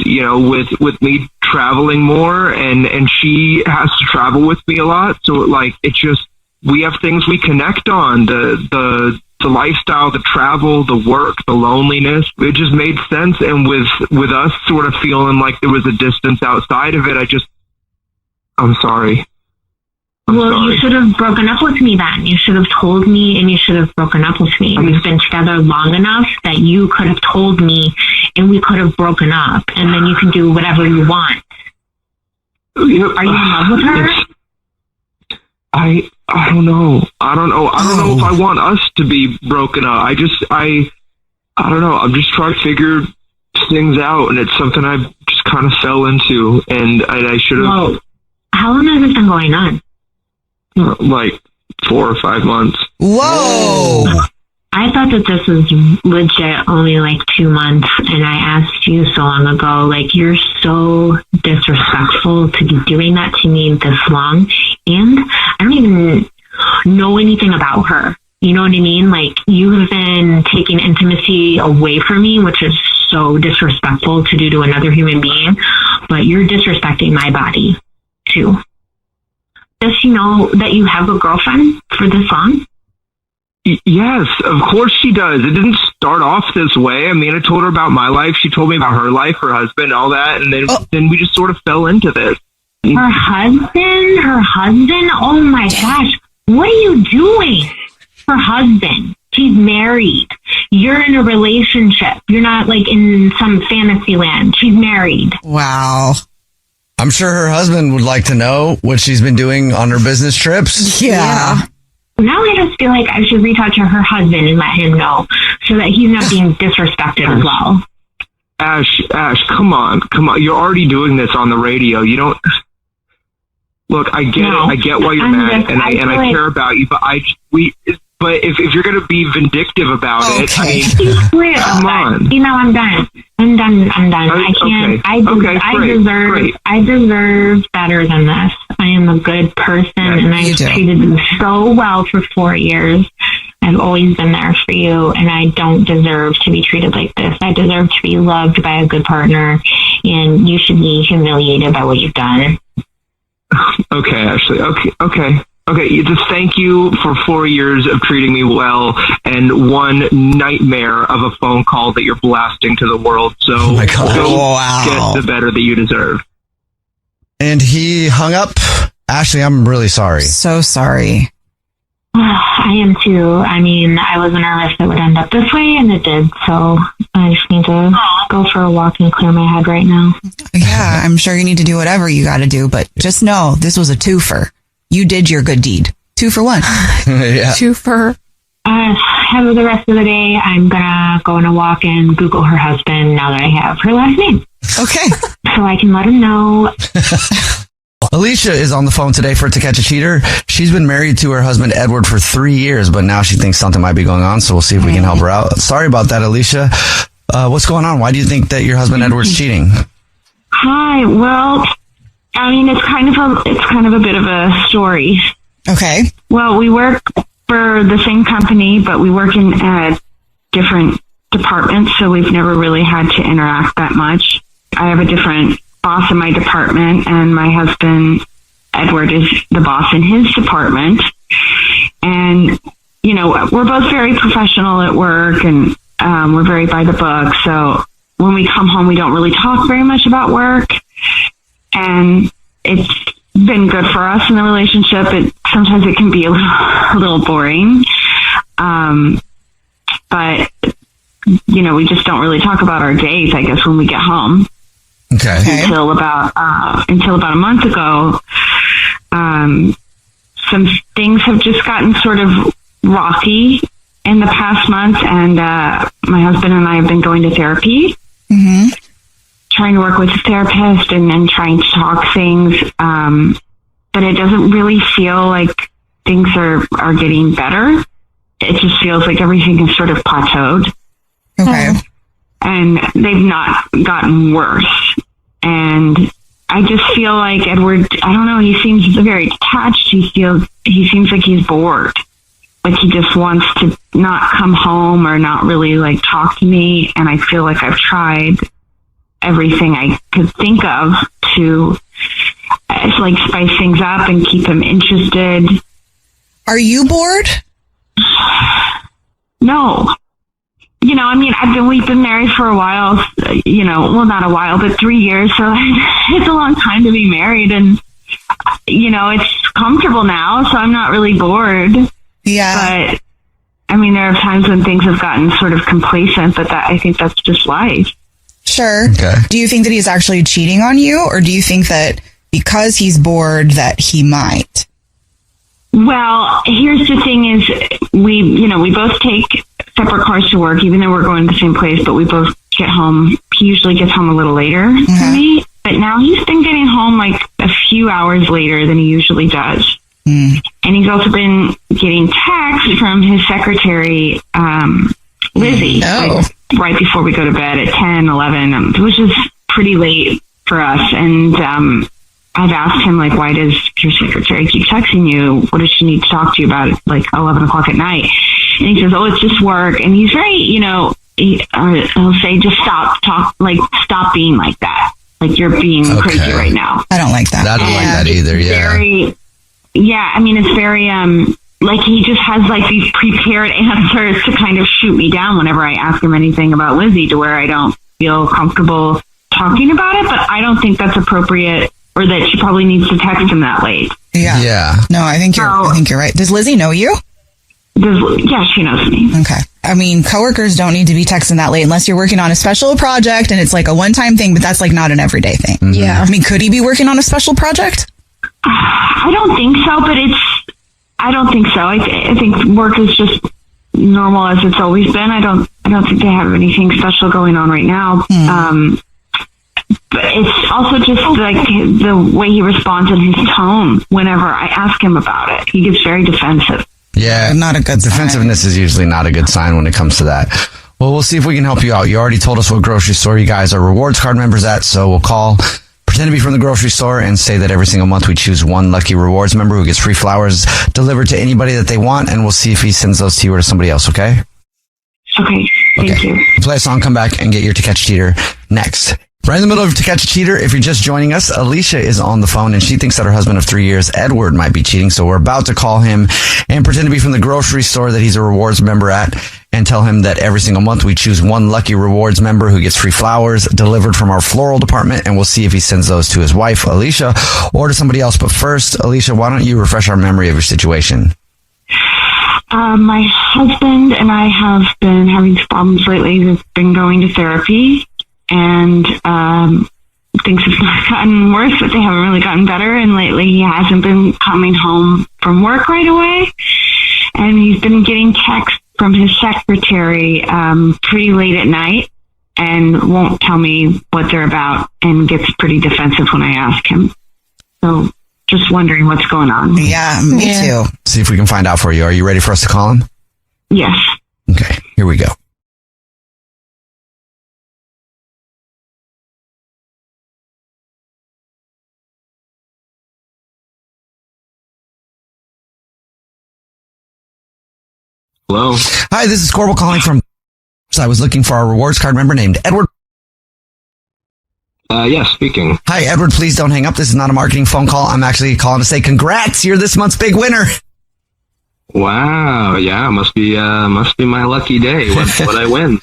S8: you know, with me traveling more, and she has to travel with me a lot, so like it just. We have things we connect on, the lifestyle, the travel, the work, the loneliness. It just made sense. And with us sort of feeling like there was a distance outside of it, I'm sorry.
S9: You should have broken up with me then. You should have told me and you should have broken up with me. We've been together long enough that you could have told me and we could have broken up, and then you can do whatever you want. Are you in love with her?
S8: I don't know. I don't know if I want us to be broken up. I don't know. I'm just trying to figure things out, and it's something I just kind of fell into, and I should have.
S9: Well, how long has this been going on?
S8: Like 4 or 5 months.
S3: Whoa!
S9: I thought that this was legit only like 2 months, and I asked you so long ago, like, you're so disrespectful to be doing that to me this long, and I don't even know anything about her. You know what I mean? Like, you have been taking intimacy away from me, which is so disrespectful to do to another human being, but you're disrespecting my body, too. Does she know that you have a girlfriend for this long?
S8: Yes, of course she does. It didn't start off this way. I mean, I told her about my life. She told me about her life, her husband, all that. And then we just sort of fell into this.
S9: Her husband? Oh my gosh. What are you doing? Her husband. She's married. You're in a relationship. You're not like in some fantasy land. She's married.
S3: Wow.
S4: I'm sure her husband would like to know what she's been doing on her business trips.
S3: Yeah.
S9: Now I just feel like I should reach out to her husband and let him know so that he's not being disrespected as well.
S8: Ash, come on. You're already doing this on the radio. You don't. Look, I get it. I get why you're mad, and I care about you. But if you're going to be vindictive about it, I mean, come on.
S9: You know, I'm done. I can't.
S8: Great.
S9: I deserve better than this. I am a good person, and I've treated you so well for 4 years. I've always been there for you, and I don't deserve to be treated like this. I deserve to be loved by a good partner, and you should be humiliated by what you've done.
S8: Okay, Ashley. Okay. Just thank you for 4 years of treating me well and one nightmare of a phone call that you're blasting to the world. So go get the better that you deserve.
S4: And he hung up. Ashley, I'm really sorry.
S3: So sorry.
S9: I am too. I mean, I wasn't nervous it would end up this way, and it did. So I just need to go for a walk and clear my head right now.
S3: Yeah, I'm sure you need to do whatever you got to do, but just know this was a twofer. You did your good deed. 2 for 1.
S4: Yeah.
S6: 2 for.
S9: Have the rest of the day. I'm gonna go on a walk and Google her husband now that I have her last name.
S3: Okay.
S9: So I can let him know.
S4: Alicia is on the phone today for To Catch a Cheater. She's been married to her husband, Edward, for 3 years, but now she thinks something might be going on, so we'll see if we can help her out. Sorry about that, Alicia. What's going on? Why do you think that your husband, Edward's cheating?
S9: Hi. Well, I mean, it's kind of a bit of a story.
S3: Okay.
S9: Well, we work for the same company, but we work in different departments, so we've never really had to interact that much. I have a different boss in my department, and my husband, Edward, is the boss in his department. And, you know, we're both very professional at work, and we're very by the book. So when we come home, we don't really talk very much about work. And it's been good for us in the relationship. Sometimes it can be a little boring. But, you know, we just don't really talk about our days, I guess, when we get home.
S1: Okay.
S9: Until about a month ago, some things have just gotten sort of rocky in the past month, and my husband and I have been going to therapy, trying to work with a therapist and trying to talk things, but it doesn't really feel like things are getting better. It just feels like everything is sort of plateaued.
S3: Okay.
S9: And they've not gotten worse. And I just feel like Edward, I don't know, he seems very detached. He seems like he's bored. Like he just wants to not come home or not really like talk to me. And I feel like I've tried everything I could think of to like spice things up and keep him interested.
S3: Are you bored?
S9: No. You know, I mean, we've been married for a while, you know, well, not a while, but 3 years. So it's a long time to be married, and, you know, it's comfortable now. So I'm not really bored.
S3: Yeah.
S9: But I mean, there are times when things have gotten sort of complacent, but I think that's just life.
S3: Sure.
S1: Okay.
S3: Do you think that he's actually cheating on you, or do you think that because he's bored that he might?
S9: Well, here's the thing is we both take separate cars to work, even though we're going to the same place, but we both get home. He usually gets home a little later than me, but now he's been getting home like a few hours later than he usually does. And he's also been getting texts from his secretary, Lizzie, like, right before we go to bed at 10, 11, which is pretty late for us. And I've asked him, like, why does your secretary keep texting you? What does she need to talk to you about at, like, 11 o'clock at night? And he says, oh, it's just work. And he's very, you know, he'll say, just stop being like that. Like, you're being crazy right now.
S3: I don't like that.
S1: I don't like that either,
S9: Yeah, I mean, it's very, like, he just has, like, these prepared answers to kind of shoot me down whenever I ask him anything about Lizzie, to where I don't feel comfortable talking about it, but I don't think that's appropriate, or that she probably needs to text him that late.
S3: Yeah.
S1: Yeah.
S3: No, I think you're right. Does Lizzie know you?
S9: Yeah, she knows me.
S3: Okay. I mean, coworkers don't need to be texting that late unless you're working on a special project and it's like a one-time thing, but that's like not an everyday thing.
S1: Mm-hmm.
S6: Yeah.
S3: I mean, could he be working on a special project?
S9: I don't think so, but I don't think so. I think work is just normal as it's always been. I don't think they have anything special going on right now. But it's also just like the way he responds and his tone whenever I ask him about it. He gets very defensive.
S1: Yeah.
S3: Not a good sign.
S1: Defensiveness is usually not a good sign when it comes to that. Well, we'll see if we can help you out. You already told us what grocery store you guys are rewards card members at, so we'll call, pretend to be from the grocery store, and say that every single month we choose one lucky rewards member who gets free flowers delivered to anybody that they want, and we'll see if he sends those to you or to somebody else, okay?
S9: Okay, thank you.
S1: Play a song, come back, and get your To Catch a Cheater next. Right in the middle of To Catch a Cheater, if you're just joining us, Alicia is on the phone, and she thinks that her husband of 3 years, Edward, might be cheating. So we're about to call him and pretend to be from the grocery store that he's a rewards member at, and tell him that every single month we choose one lucky rewards member who gets free flowers delivered from our floral department, and we'll see if he sends those to his wife, Alicia, or to somebody else. But first, Alicia, why don't you refresh our memory of your situation?
S9: My husband and I have been having problems lately. We've been going to therapy, and things have not gotten worse, but they haven't really gotten better. And lately he hasn't been coming home from work right away. And he's been getting texts from his secretary pretty late at night, and won't tell me what they're about, and gets pretty defensive when I ask him. So just wondering what's going on.
S3: Yeah, me too.
S1: See if we can find out for you. Are you ready for us to call him?
S9: Yes.
S1: Okay, here we go.
S10: Hello.
S4: Hi, this is Corbel calling from. I was looking for our rewards card member named Edward.
S10: Yes, speaking.
S4: Hi, Edward. Please don't hang up. This is not a marketing phone call. I'm actually calling to say congrats. You're this month's big winner.
S10: Wow. Yeah, must be my lucky day. What I win?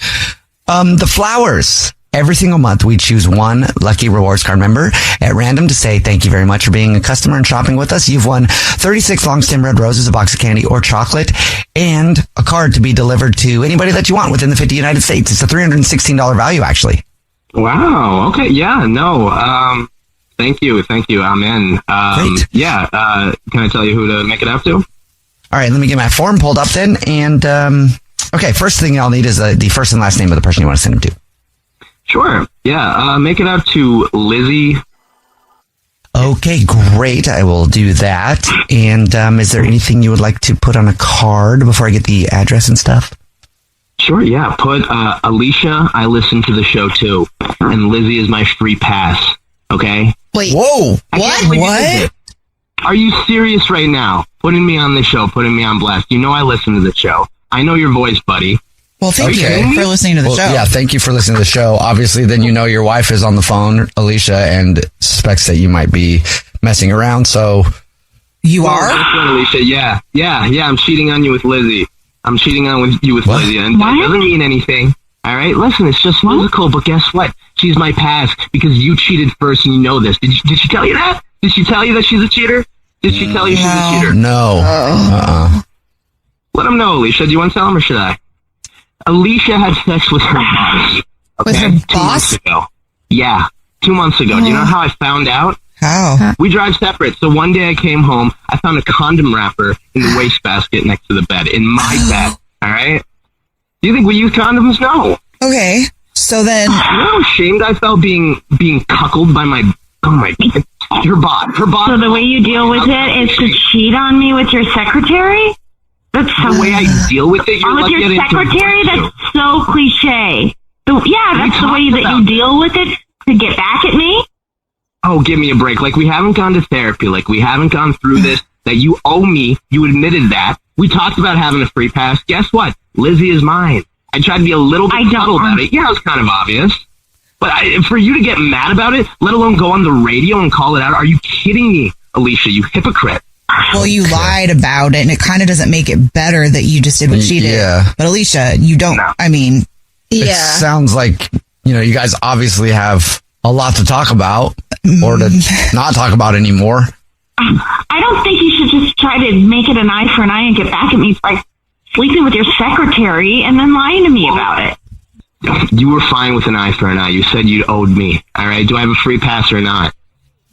S4: The flowers. Every single month, we choose one lucky rewards card member at random to say thank you very much for being a customer and shopping with us. You've won 36 long stem red roses, a box of candy or chocolate, and a card to be delivered to anybody that you want within the 50 United States. It's a $316 value, actually.
S10: Wow. Okay. Yeah. No. Thank you. I'm in.
S4: Great.
S10: Yeah. Can I tell you who to make it out to?
S4: All right. Let me get my form pulled up then. And, okay. First thing I'll need is the first and last name of the person you want to send them to.
S10: Sure. Yeah. Make it out to Lizzie.
S4: Okay. Great. I will do that. And, is there anything you would like to put on a card before I get the address and stuff?
S10: Sure, yeah. Put Alicia, I listen to the show too. And Lizzie is my free pass. Okay?
S6: Wait.
S4: Whoa.
S6: What?
S10: Are you serious right now? Putting me on the show, putting me on blast. You know I listen to the show. I know your voice, buddy.
S3: Well, thank
S4: Okay.
S3: you for listening to the show.
S4: Yeah, thank you for listening to the show. Obviously, then you know your wife is on the phone, Alicia, and suspects that you might be messing around, so...
S3: You
S10: Oh,
S3: are?
S10: guess what, Alicia? Yeah. I'm cheating on you with Lizzie. I'm cheating on you with
S4: What?
S10: Lizzie. And that doesn't mean anything. All right? Listen, it's just physical, but guess what? She's my pass because you cheated first and you know this. Did she tell you that? Did she tell you that she's a cheater? Did she tell you she's a cheater?
S4: No.
S10: Let him know, Alicia. Do you want to tell him or should I? Alicia had sex with her boss.
S6: With her
S10: 2
S6: boss?
S10: months ago. Yeah, 2 months ago. Do you know how I found out?
S3: How?
S10: We drive separate. So one day I came home, I found a condom wrapper in the wastebasket next to the bed, in my bed. All right? Do you think we use condoms? No.
S3: Okay. So then,
S10: You know how ashamed I felt being cuckolded by her boss.
S2: So the way you deal with it is to cheat on me with your secretary? That's so
S10: The way I deal with it, you're
S2: with
S10: lucky I
S2: your
S10: didn't
S2: secretary?
S10: divorce
S2: That's so cliche. That's the way that you deal with it to get back at me?
S10: Oh, give me a break. Like, we haven't gone to therapy. Like, we haven't gone through this. That you owe me. You admitted that. We talked about having a free pass. Guess what? Lizzie is mine. I tried to be a little bit subtle about it. Yeah, it was kind of obvious. But for you to get mad about it, let alone go on the radio and call it out, are you kidding me, Alicia? You hypocrite.
S3: well, you lied about it, and it kind of doesn't make it better that you just did what she did.
S4: Yeah.
S3: But Alicia, you don't,
S10: No.
S3: I mean,
S4: It sounds like, you guys obviously have a lot to talk about or to not talk about anymore.
S2: I don't think you should just try to make it an eye for an eye and get back at me by sleeping with your secretary and then lying to me about it.
S10: You were fine with an eye for an eye. You said you owed me. All right. Do I have a free pass or not?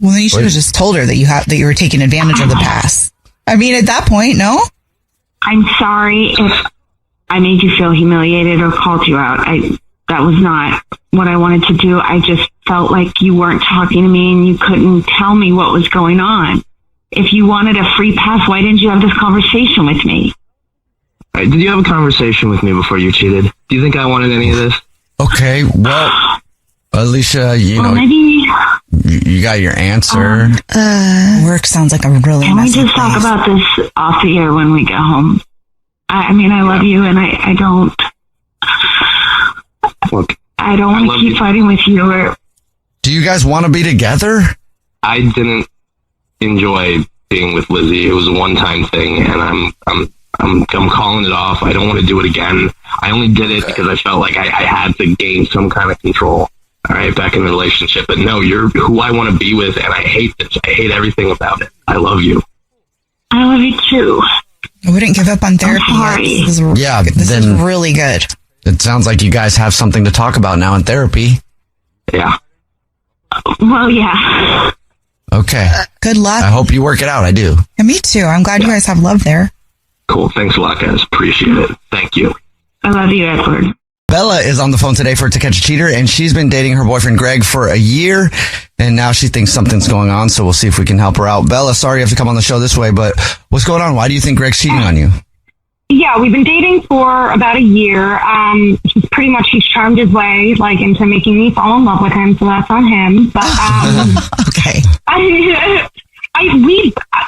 S3: well, then you should have just told her that you were taking advantage of the pass. I mean, at that point, no?
S2: I'm sorry if I made you feel humiliated or called you out. That was not what I wanted to do. I just felt like you weren't talking to me and you couldn't tell me what was going on. If you wanted a free pass, why didn't you have this conversation with me?
S10: All right, did you have a conversation with me before you cheated? Do you think I wanted any of this?
S4: Okay, well, Alicia,
S2: Maybe
S4: you got your answer.
S3: Work sounds like a really
S2: can we
S3: messy
S2: just talk
S3: place.
S2: about this off the air when we get home? I mean, I love you, and I don't.
S10: Look,
S2: I don't want
S10: love
S2: to keep
S10: you.
S2: fighting with you. Or
S4: Do you guys want to be together?
S10: I didn't enjoy being with Lizzie. It was a one-time thing, and I'm calling it off. I don't want to do it again. I only did it because I felt like I had to gain some kind of control. All right, back in the relationship. But no, you're who I want to be with, and I hate this. I hate everything about it. I love you.
S2: I love you too.
S3: I wouldn't give up on therapy yet.
S2: sorry.
S3: This is
S4: then
S3: really good.
S4: it sounds like you guys have something to talk about now in therapy.
S10: Yeah.
S2: Well, yeah.
S4: Okay.
S3: Good luck.
S4: I hope you work it out. I do.
S3: And me too. I'm glad you guys have love there.
S10: Cool. Thanks a lot, guys. Appreciate it. Thank you.
S2: I love you, Edward.
S4: Bella is on the phone today for To Catch a Cheater, and she's been dating her boyfriend Greg for a year, and now she thinks something's going on, so we'll see if we can help her out. Bella, sorry you have to come on the show this way, but what's going on? Why do you think Greg's cheating on you?
S9: Yeah, we've been dating for about a year. He's charmed his way into making me fall in love with him, so that's on him. But
S3: Okay.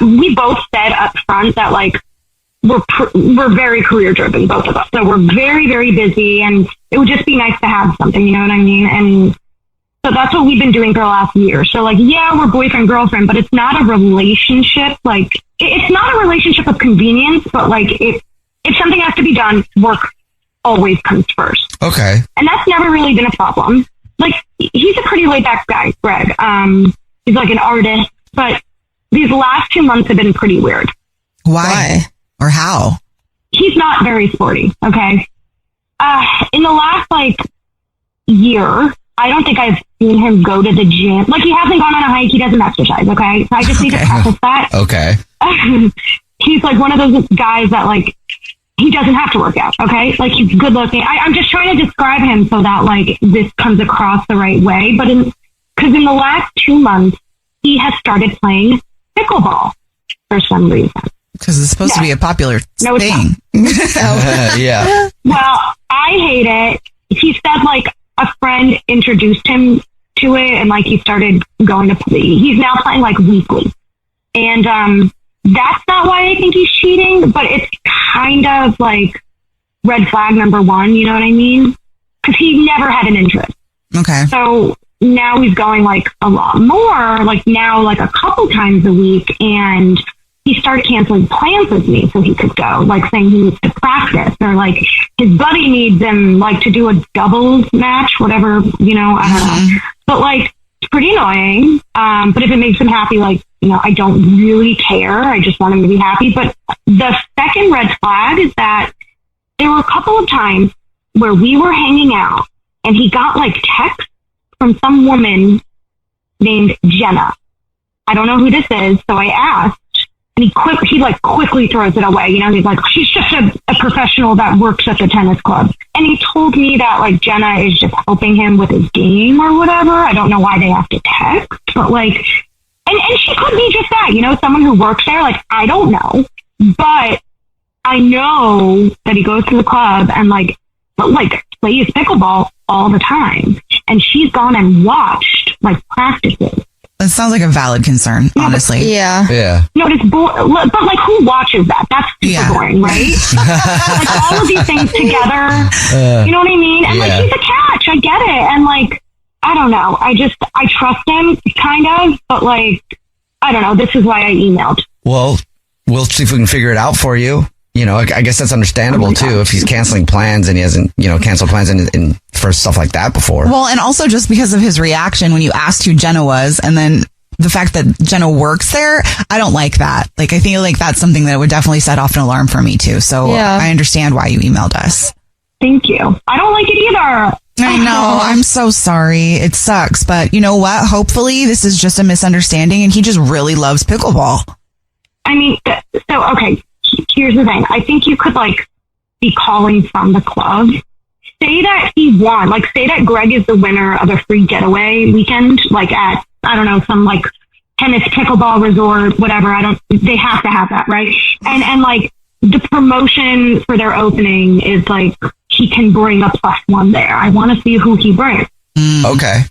S9: we both said up front that we're very career driven, both of us. So we're very, very busy, and it would just be nice to have something, you know what I mean? And so that's what we've been doing for the last year. So like, yeah, we're boyfriend, girlfriend, but it's not a relationship. Like, it's not a relationship of convenience, but like if something has to be done, work always comes first.
S4: Okay.
S9: And that's never really been a problem. Like, he's a pretty laid back guy, Greg. He's like an artist, but these last 2 months have been pretty weird.
S3: Why? Or how?
S9: He's not very sporty, okay? In the last, like, year, I don't think I've seen him go to the gym. Like, he hasn't gone on a hike. He doesn't exercise, okay? So I just need to preface that.
S4: Okay.
S9: He's, like, one of those guys that, like, he doesn't have to work out, okay? Like, he's good looking. I'm just trying to describe him so that, like, this comes across the right way. But because in the last 2 months, he has started playing pickleball for some reason.
S3: Because it's supposed to be a popular thing.
S4: Yeah.
S9: Well, I hate it. He said, like, a friend introduced him to it, and, like, he started going to play. He's now playing, like, weekly. And that's not why I think he's cheating, but it's kind of, like, red flag number one, you know what I mean? Because he never had an interest.
S3: Okay.
S9: So now he's going, like, a lot more, like, now, like, a couple times a week, and he started canceling plans with me so he could go, like saying he needs to practice, or like his buddy needs him like to do a doubles match, whatever, you know, I don't know. But like, it's pretty annoying. But if it makes him happy, like, you know, I don't really care. I just want him to be happy. But the second red flag is that there were a couple of times where we were hanging out and he got like texts from some woman named Jenna. I don't know who this is. So I asked. And he quickly throws it away. You know, he's like, she's just a professional that works at the tennis club. And he told me that like Jenna is just helping him with his game or whatever. I don't know why they have to text, but like, and she could be just that, you know, someone who works there. Like, I don't know, but I know that he goes to the club and like plays pickleball all the time. And she's gone and watched like practices.
S3: That sounds like a valid concern, honestly.
S6: Yeah.
S4: Yeah.
S9: No, it's but like, who watches that? That's super boring, right? Like, all of these things together, you know what I mean? And like, he's a catch. I get it. And like, I don't know. I trust him, kind of, but like, I don't know. This is why I emailed.
S4: Well, we'll see if we can figure it out for you. You know, I guess that's understandable too if he's canceling plans and he hasn't, you know, canceled plans in for stuff like that before.
S3: Well, and also just because of his reaction when you asked who Jenna was, and then the fact that Jenna works there, I don't like that. Like, I feel like that's something that would definitely set off an alarm for me too. So I understand why you emailed us.
S9: Thank you. I don't like it either.
S3: I know. I'm so sorry. It sucks. But you know what? Hopefully this is just a misunderstanding and he just really loves pickleball.
S9: I mean, so, okay. Here's the thing. I think you could like be calling from the club. Say that he won. Like, say that Greg is the winner of a free getaway weekend, like at, I don't know, some like tennis pickleball resort, whatever. They have to have that, right? And like the promotion for their opening is like he can bring a +1 there. I want to see who he brings.
S4: Okay.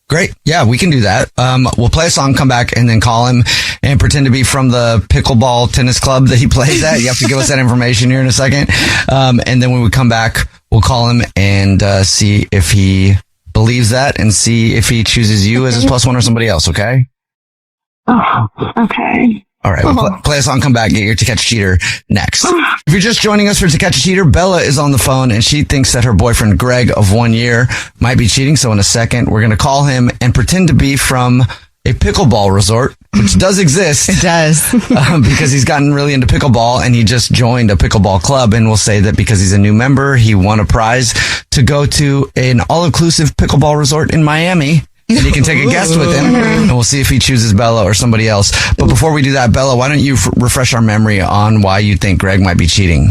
S4: Great. Yeah, we can do that. We'll play a song, come back, and then call him and pretend to be from the pickleball tennis club that he plays at. You have to give us that information here in a second. And then when we come back, we'll call him and see if he believes that and see if he chooses you as his +1 or somebody else, okay?
S9: Oh, okay.
S4: All right, we'll play a song, come back, get your To Catch a Cheater next. If you're just joining us for To Catch a Cheater, Bella is on the phone and she thinks that her boyfriend, Greg, of 1 year, might be cheating. So in a second, we're going to call him and pretend to be from a pickleball resort, which does exist.
S3: It does.
S4: Because he's gotten really into pickleball and he just joined a pickleball club, and we'll say that because he's a new member, he won a prize to go to an all-inclusive pickleball resort in Miami. And he can take a guest with him, and we'll see if he chooses Bella or somebody else. But before we do that, Bella, why don't you refresh our memory on why you think Greg might be cheating?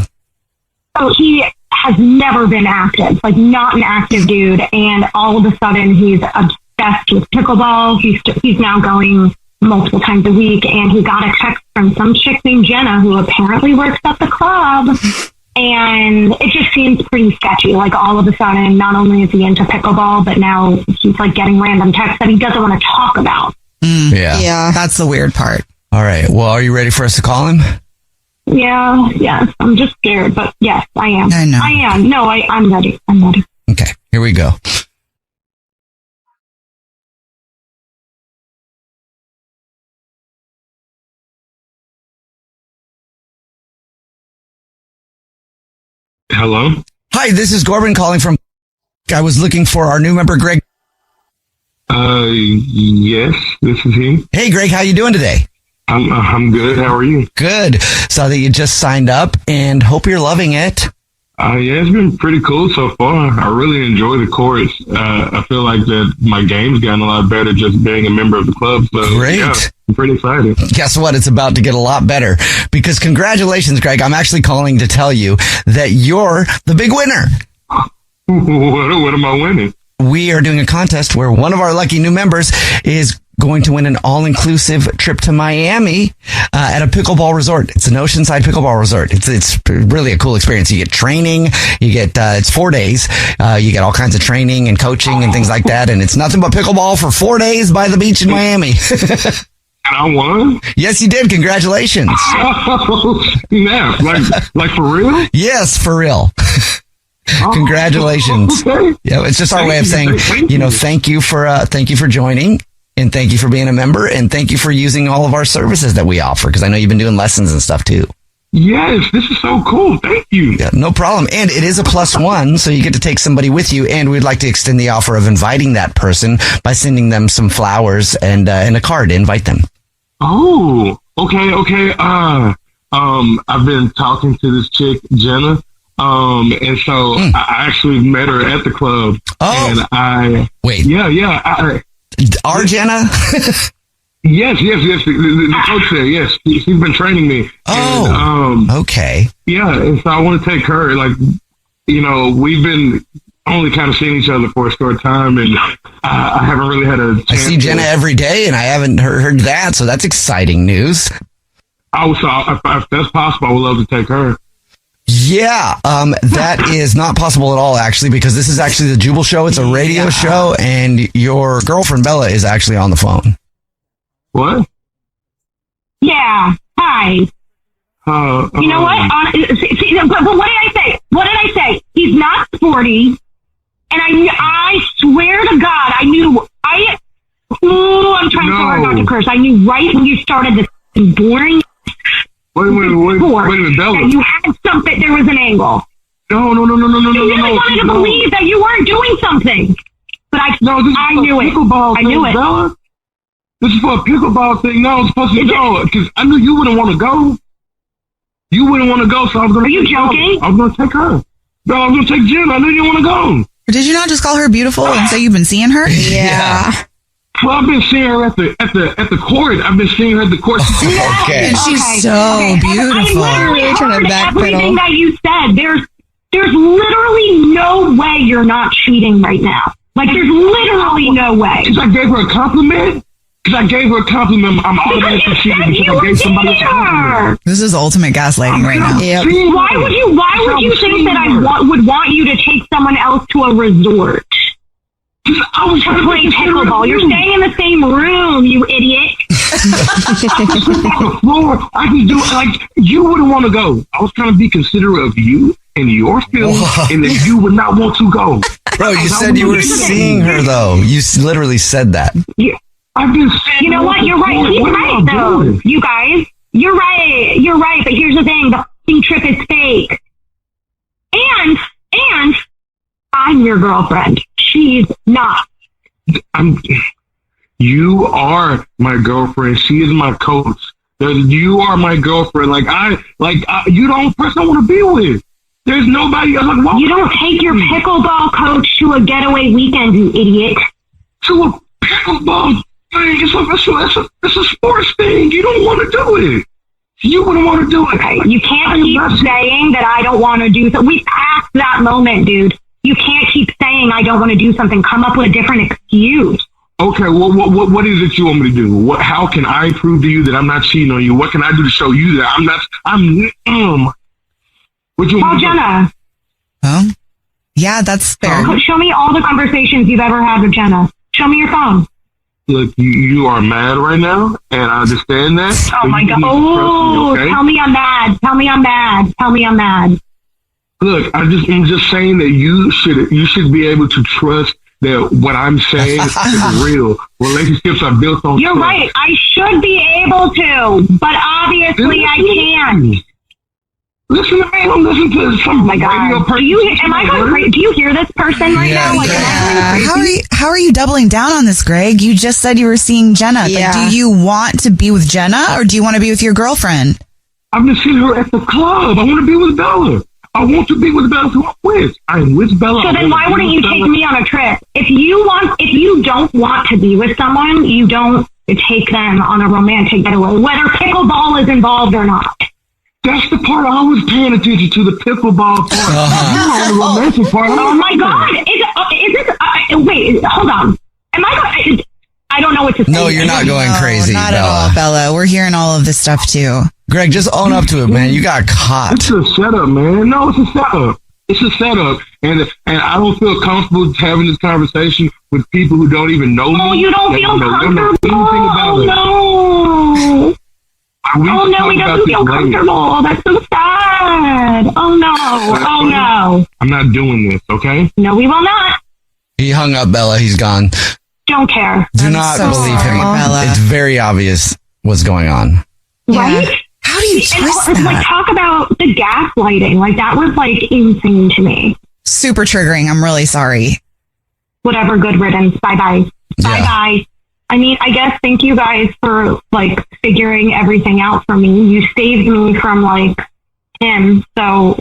S9: So he has never been active, like not an active dude. And all of a sudden he's obsessed with pickleball. He's now going multiple times a week. And he got a text from some chick named Jenna who apparently works at the club. And it just seems pretty sketchy. Like, all of a sudden, not only is he into pickleball, but now he's like getting random texts that he doesn't want to talk about.
S4: Yeah.
S3: That's the weird part.
S4: All right. Well, are you ready for us to call him?
S9: Yes. I'm just scared, but yes, I am.
S3: I know.
S9: I am. No, I'm ready. I'm ready.
S1: Okay, here we go.
S5: Hello?
S1: Hi, this is Corbin calling from. I was looking for our new member, Greg.
S5: Yes, this is he.
S1: Hey, Greg, how you doing today?
S5: I'm good. How are you?
S1: Good. Saw that you just signed up and hope you're loving it.
S5: Yeah, it's been pretty cool so far. I really enjoy the course. I feel like that my game's gotten a lot better just being a member of the club. So,
S1: Great.
S5: yeah, I'm pretty excited.
S1: Guess what? It's about to get a lot better because congratulations, Greg. I'm actually calling to tell you that you're the big winner.
S5: What am I winning?
S1: We are doing a contest where one of our lucky new members is going to win an all-inclusive trip to Miami at a pickleball resort. It's an oceanside pickleball resort. It's really a cool experience. You get training. You get it's 4 days. You get all kinds of training and coaching and things like that. And it's nothing but pickleball for 4 days by the beach in Miami.
S5: And I won?
S1: Yes, you did. Congratulations.
S5: Oh, snap. Like for real?
S1: Yes, for real. Congratulations.
S5: Okay.
S1: Yeah, it's just our way of saying, thank you for joining, and thank you for being a member, and thank you for using all of our services that we offer, because I know you've been doing lessons and stuff too.
S5: Yes, this is so cool. Thank you.
S1: Yeah, no problem. And it is a +1, so you get to take somebody with you, and we'd like to extend the offer of inviting that person by sending them some flowers and a card to invite them.
S5: Oh, okay. I've been talking to this chick, Jenna. And so I actually met her at the club.
S1: Oh.
S5: And
S1: wait.
S5: Yeah.
S1: Our Jenna?
S5: Yes. The coach there, yes. She's been training me.
S1: Oh.
S5: And,
S1: okay.
S5: Yeah. And so I want to take her. Like, we've been only kind of seeing each other for a short time, and I haven't really had a chance.
S1: I see Jenna every day, and I haven't heard that, so that's exciting news.
S5: If that's possible, I would love to take her.
S1: Yeah, that is not possible at all, actually, because this is actually the Jubal show. It's a radio show, and your girlfriend, Bella, is actually on the phone.
S5: What?
S9: Yeah. Hi. You know what? But what did I say? What did I say? He's not sporty, and I swear to God, I knew. I'm trying so hard not to curse. I knew right when you started this boring.
S5: Wait a minute, Bella.
S9: That you had something. There was an angle.
S5: No.
S9: You really wanted to believe that you weren't doing something, but I knew it. I knew it.
S5: Bella? This is for a pickleball thing. No, I'm supposed to go because I knew you wouldn't want to go. You wouldn't want to go, so I was going to.
S9: Are you joking?
S5: I was going to take her. No, I was going to take Jen. I knew you want to go.
S3: Did you not just call her beautiful and say you've been seeing her?
S6: Yeah.
S5: Well, I've been seeing her at the court. I've been seeing her at the court.
S1: Okay.
S3: And she's so beautiful.
S9: I literally
S6: Really trying to
S9: heard
S6: backpedal.
S9: everything that you said. There's literally no way you're not cheating right now. Like, there's literally no way.
S5: Because I gave her a compliment. I'm automatically cheating because I gave somebody a compliment.
S3: This is ultimate gaslighting right now.
S6: Yep.
S9: Why would you think that I would want you to take someone else to a resort?
S5: I was
S9: To play pickleball. You're staying in the same room, you idiot.
S5: on the floor. I can do it. Like, you wouldn't want to go. I was trying to be considerate of you and your feelings, and that you would not want to go.
S1: Bro, you said you were seeing her, though. You literally said that.
S5: Yeah, I've been seeing.
S9: You know what? You're right. He's right, though. You guys, you're right. But here's the thing: the f***ing trip is fake. And I'm your girlfriend. She's not.
S5: You are my girlfriend. She is my coach. You are my girlfriend. You the only person I want to be with. There's nobody else. Like,
S9: you don't take your pickleball coach to a getaway weekend, you idiot.
S5: To a pickleball thing. It's a sports thing. You don't want to do it. You wouldn't want to do it.
S9: Okay, you can't keep saying that I don't want to do something. We passed that moment, dude. You can't keep saying I don't want to do something. Come up with a different excuse.
S5: Okay, well, what is it you want me to do? How can I prove to you that I'm not cheating on you? What can I do to show you that I'm not? What you want?
S9: Jenna.
S3: Oh, yeah, that's fair.
S9: Show me all the conversations you've ever had with Jenna. Show me your phone.
S5: look, you are mad right now, and I understand that.
S9: Oh my God! Oh, okay? Tell me I'm mad. Tell me I'm mad. Tell me I'm mad.
S5: Look, I'm just saying that you should be able to trust that what I'm saying is real. Relationships are built on.
S9: You're
S5: trust.
S9: right. I should be able to, but obviously I can't.
S5: Listen to me. I'm listening to some radio person.
S9: Do you hear this person right now? Like,
S3: How are you doubling down on this, Greg? You just said you were seeing Jenna.
S6: Yeah.
S3: Like, do you want to be with Jenna or do you want to be with your girlfriend?
S5: I've been seeing her at the club. I want to be with Bella. I want to be with Bella. Who I'm with. I'm with Bella.
S9: So then why wouldn't you take me on a trip? If you don't want to be with someone, you don't take them on a romantic getaway, whether pickleball is involved or not.
S5: That's the part I was paying attention to, the pickleball part. You're on the romantic part.
S9: Oh my God! Is this? Wait, hold on. Am I? I don't know what to say.
S1: No, you're not going crazy,
S3: not
S1: Bella.
S3: at all, Bella. We're hearing all of this stuff too.
S1: Greg, just own up to it, man. You got caught.
S5: It's a setup, man. No, it's a setup. It's a setup, and I don't feel comfortable having this conversation with people who don't even know me.
S9: Oh, you don't feel comfortable? Oh no! Oh no, he doesn't feel comfortable. That's so sad. Oh no! Oh no!
S5: I'm not doing this, okay?
S9: No, we will not.
S1: He hung up, Bella. He's gone.
S9: Don't care.
S1: Do not believe him.
S3: Bella.
S1: It's very obvious what's going on.
S9: Right?
S3: How do you twist
S9: and,
S3: that?
S9: like, talk about the gaslighting. Like, that was like insane to me.
S3: Super triggering. I'm really sorry.
S9: Whatever. Good riddance. Bye bye. Bye bye. I mean, I guess thank you guys for like figuring everything out for me. You saved me from like him, so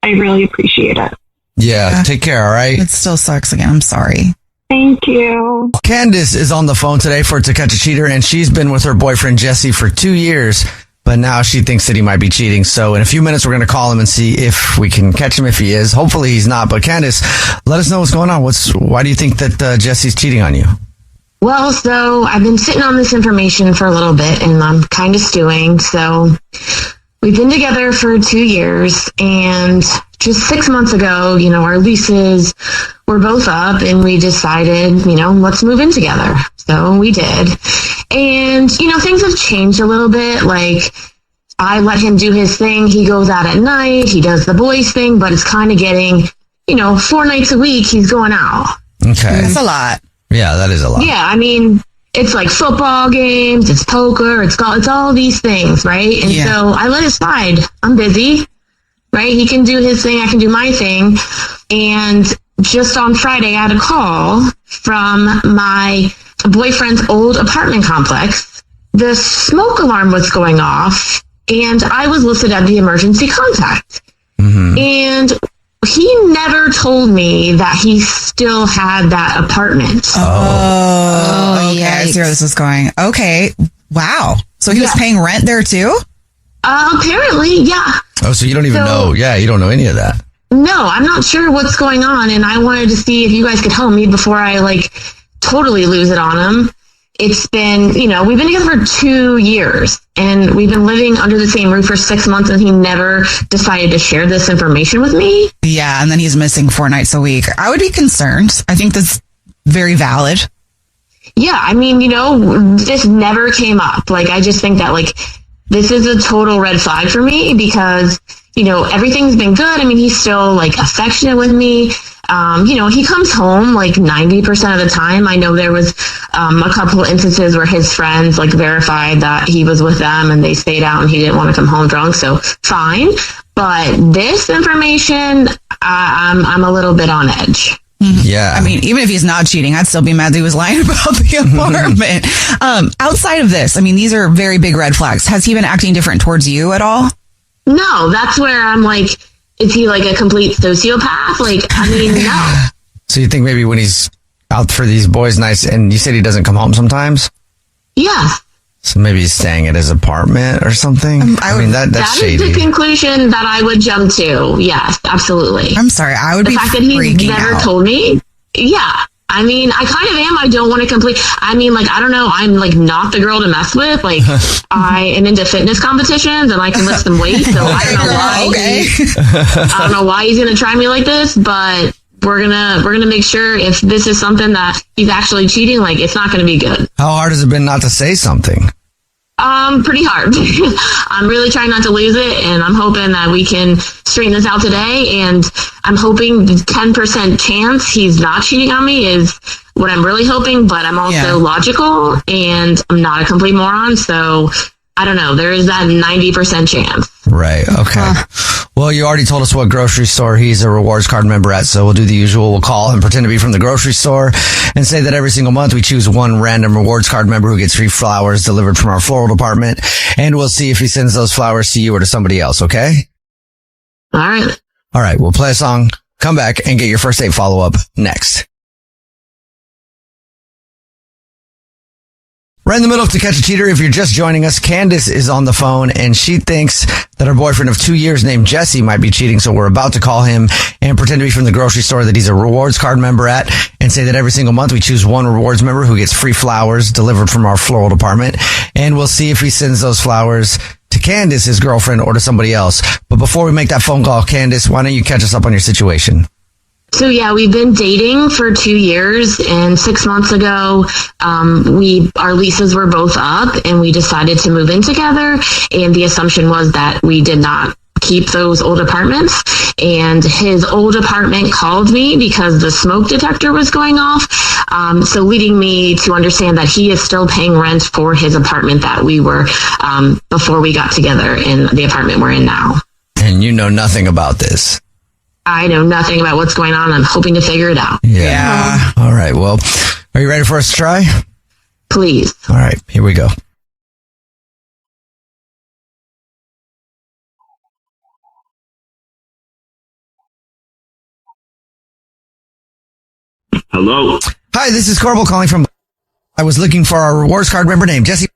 S9: I really appreciate it.
S1: Yeah, take care, all right?
S3: It still sucks again. I'm sorry.
S9: Thank you.
S1: Candace is on the phone today for To Catch a Cheater, and she's been with her boyfriend Jesse for 2 years, but now she thinks that he might be cheating. So in a few minutes, we're going to call him and see if we can catch him if he is. Hopefully he's not. But Candace, let us know what's going on. Why do you think that Jesse's cheating on you?
S7: Well, so I've been sitting on this information for a little bit and I'm kind of stewing. So we've been together for 2 years and just 6 months ago, our leases were both up and we decided, let's move in together. So we did. And, things have changed a little bit. Like, I let him do his thing. He goes out at night. He does the boys thing, but it's kind of getting, 4 nights a week he's going out.
S1: Okay.
S3: That's a lot.
S1: Yeah, that is a lot.
S7: Yeah, I mean, it's like football games, it's poker, it's golf, it's all these things, right? And so I let it slide. I'm busy, right? He can do his thing, I can do my thing. And just on Friday, I had a call from my boyfriend's old apartment complex. The smoke alarm was going off, and I was listed as the emergency contact. Mm-hmm. And he never told me that he still had that apartment.
S3: Oh, okay. I see where this is going. Okay. Wow. So he was paying rent there too?
S7: Apparently, yeah.
S1: Oh, so you don't even know. Yeah, you don't know any of that.
S7: No, I'm not sure what's going on, and I wanted to see if you guys could help me before I totally lose it on him. It's been, we've been together for 2 years and we've been living under the same roof for 6 months and he never decided to share this information with me.
S3: Yeah. And then he's missing 4 nights a week. I would be concerned. I think that's very valid.
S7: Yeah. I mean, this never came up. I just think that this is a total red flag for me because, everything's been good. I mean, he's still affectionate with me. He comes home 90% of the time. I know there was a couple instances where his friends verified that he was with them and they stayed out and he didn't want to come home drunk. So fine. But this information, I'm a little bit on edge.
S1: Yeah.
S3: I mean, even if he's not cheating, I'd still be mad that he was lying about the apartment. Outside of this, I mean, these are very big red flags. Has he been acting different towards you at all?
S7: No, that's where I'm is he a complete sociopath? No.
S1: So you think maybe when he's out for these boys' nights, and you said he doesn't come home sometimes?
S7: Yeah.
S1: So maybe he's staying at his apartment or something? That's shady.
S7: That is the conclusion that I would jump to. Yes, absolutely.
S3: I'm sorry. I would be
S7: the fact that he's never told me. Yeah. I mean, I kind of am. I don't want to complete. I mean, I don't know. I'm not the girl to mess with. I am into fitness competitions and I can lift some weights. So I don't know why.
S3: Okay.
S7: I don't know why he's going to try me like this, but
S9: we're gonna make sure if this is something that he's actually cheating, like it's not gonna be good.
S4: How hard has it been not to say something?
S9: Pretty hard. I'm really trying not to lose it, and I'm hoping that we can straighten this out today. And I'm hoping the 10% chance he's not cheating on me is what I'm really hoping, but I'm also logical, and I'm not a complete moron, so I don't know. There is that 90% chance.
S4: Right. Okay. Well, you already told us what grocery store he's a rewards card member at, so we'll do the usual. We'll call and pretend to be from the grocery store and say that every single month we choose one random rewards card member who gets free flowers delivered from our floral department, and we'll see if he sends those flowers to you or to somebody else, okay?
S9: All right.
S4: All right. We'll play a song, come back, and get your first date follow-up next. Right in the middle of To Catch a Cheater. If you're just joining us, Candace is on the phone and she thinks that her boyfriend of 2 years named Jesse might be cheating. So we're about to call him and pretend to be from the grocery store that he's a rewards card member at, and say that every single month we choose one rewards member who gets free flowers delivered from our floral department. And we'll see if he sends those flowers to Candace, his girlfriend, or to somebody else. But before we make that phone call, Candace, why don't you catch us up on your situation?
S9: So yeah, we've been dating for 2 years, and 6 months ago, our leases were both up, and we decided to move in together. And the assumption was that we did not keep those old apartments. And his old apartment called me because the smoke detector was going off. So leading me to understand that he is still paying rent for his apartment that we were before we got together in the apartment we're in now.
S4: And you know nothing about this.
S9: I know nothing about what's going on. I'm hoping to figure it out.
S4: Yeah. All right. Well, are you ready for us to try?
S9: Please.
S4: All right. Here we go.
S5: Hello.
S4: Hi, this is Corbel calling from... I was looking for our rewards card member named Jesse.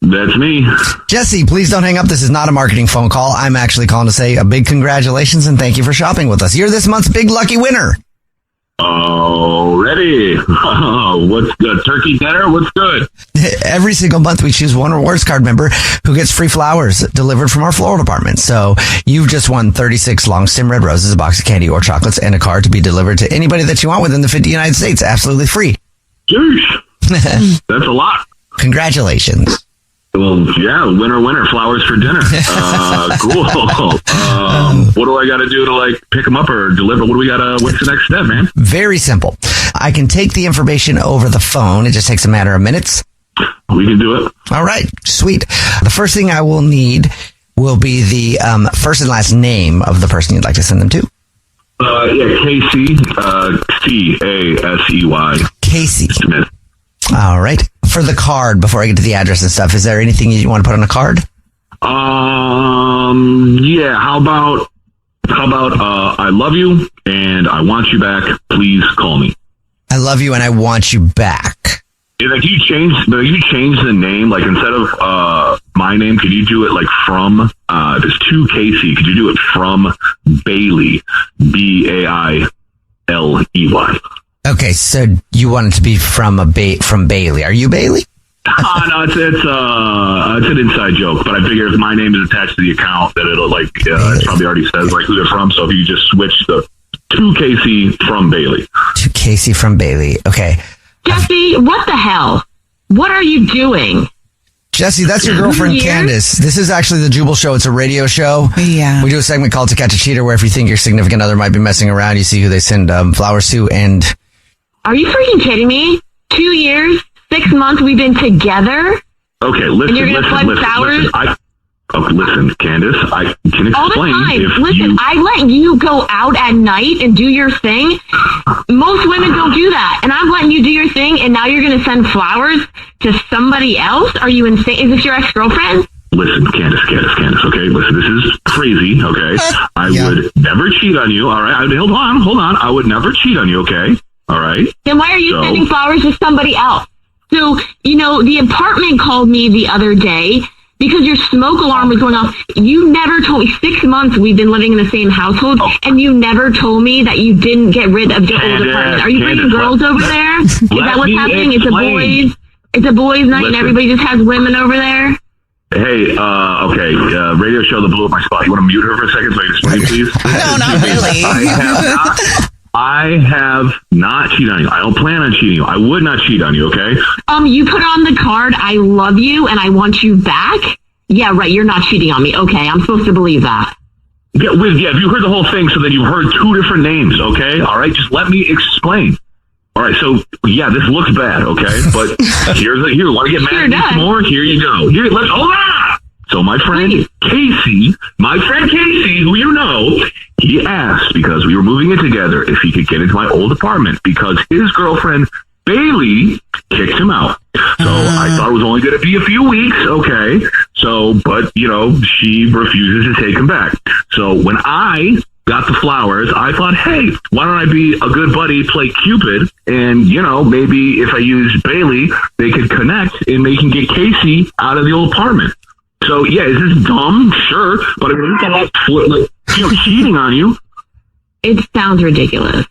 S5: That's me.
S4: Jesse, please don't hang up. This is not a marketing phone call. I'm actually calling to say a big congratulations and thank you for shopping with us. You're this month's big lucky winner.
S5: Already. What's good? Turkey dinner? What's good?
S4: Every single month we choose one rewards card member who gets free flowers delivered from our floral department. So you've just won 36 long stem red roses, a box of candy or chocolates, and a card to be delivered to anybody that you want within the 50 United States. Absolutely free.
S5: Jeez. That's a lot.
S4: Congratulations.
S5: Well, yeah, winner, flowers for dinner. Cool. What do I got to do to pick them up or deliver? What's the next step, man?
S4: Very simple. I can take the information over the phone. It just takes a matter of minutes.
S5: We can do it.
S4: All right. Sweet. The first thing I will need will be the first and last name of the person you'd like to send them to.
S5: Casey, Casey.
S4: Casey
S5: Smith.
S4: All right. For the card, before I get to the address and stuff, is there anything you want to put on the card?
S5: Yeah. How about I love you and I want you back. Please call me.
S4: I love you and I want you back.
S5: Yeah, you change the name, instead of my name, could you do it from there's two Casey, could you do it from Bailey, Bailey?
S4: Okay, so you want it to be from Bailey. Are you Bailey?
S5: No, it's an inside joke, but I figure if my name is attached to the account, that it'll it probably already says who they're from. So if you just switch the to Casey from Bailey.
S4: To Casey from Bailey. Okay.
S9: Jesse, what the hell? What are you doing?
S4: Jesse, that's your girlfriend, Candace. This is actually the Jubal Show. It's a radio show.
S3: Yeah.
S4: We do a segment called To Catch a Cheater, where if you think your significant other might be messing around, you see who they send flowers to. And
S9: are you freaking kidding me? 2 years, 6 months we've been together?
S5: Okay, listen,
S9: and you're going to flood flowers?
S5: Listen, Candace, I can explain.
S9: All the time. I let you go out at night and do your thing. Most women don't do that. And I'm letting you do your thing, and now you're going to send flowers to somebody else? Are you insane? Is this your ex-girlfriend?
S5: Listen, Candace, okay? Listen, this is crazy, okay? I would never cheat on you, all right? Hold on. I would never cheat on you, okay? All right?
S9: Then why are you sending flowers to somebody else? So, the apartment called me the other day because your smoke alarm was going off. You never told me. 6 months we've been living in the same household, and you never told me that you didn't get rid of your old apartment. Are you bringing girls over there? Is that what's happening? It's a boys' night, and everybody just has women over there?
S11: Hey, okay, radio show that blew up my spot. You want to mute her for a second so I can explain, please?
S3: No, not really.
S11: I have not cheated on you. I don't plan on cheating you. I would not cheat on you, okay?
S9: You put on the card, I love you and I want you back. Yeah, right. You're not cheating on me. Okay, I'm supposed to believe that.
S11: Yeah, if you heard the whole thing, so then you've heard two different names, okay? All right, just let me explain. All right, so yeah, this looks bad, okay? But here, want to get mad at me some more? Here you go. Here, let's. So my friend Casey, who you know, he asked, because we were moving in together, if he could get into my old apartment because his girlfriend Bailey kicked him out. So I thought it was only going to be a few weeks, okay? So, but she refuses to take him back. So when I got the flowers, I thought, hey, why don't I be a good buddy, play Cupid, and, maybe if I use Bailey, they could connect and they can get Casey out of the old apartment. So, yeah, is this dumb? Sure. But I mean, cheating on you.
S9: It sounds ridiculous.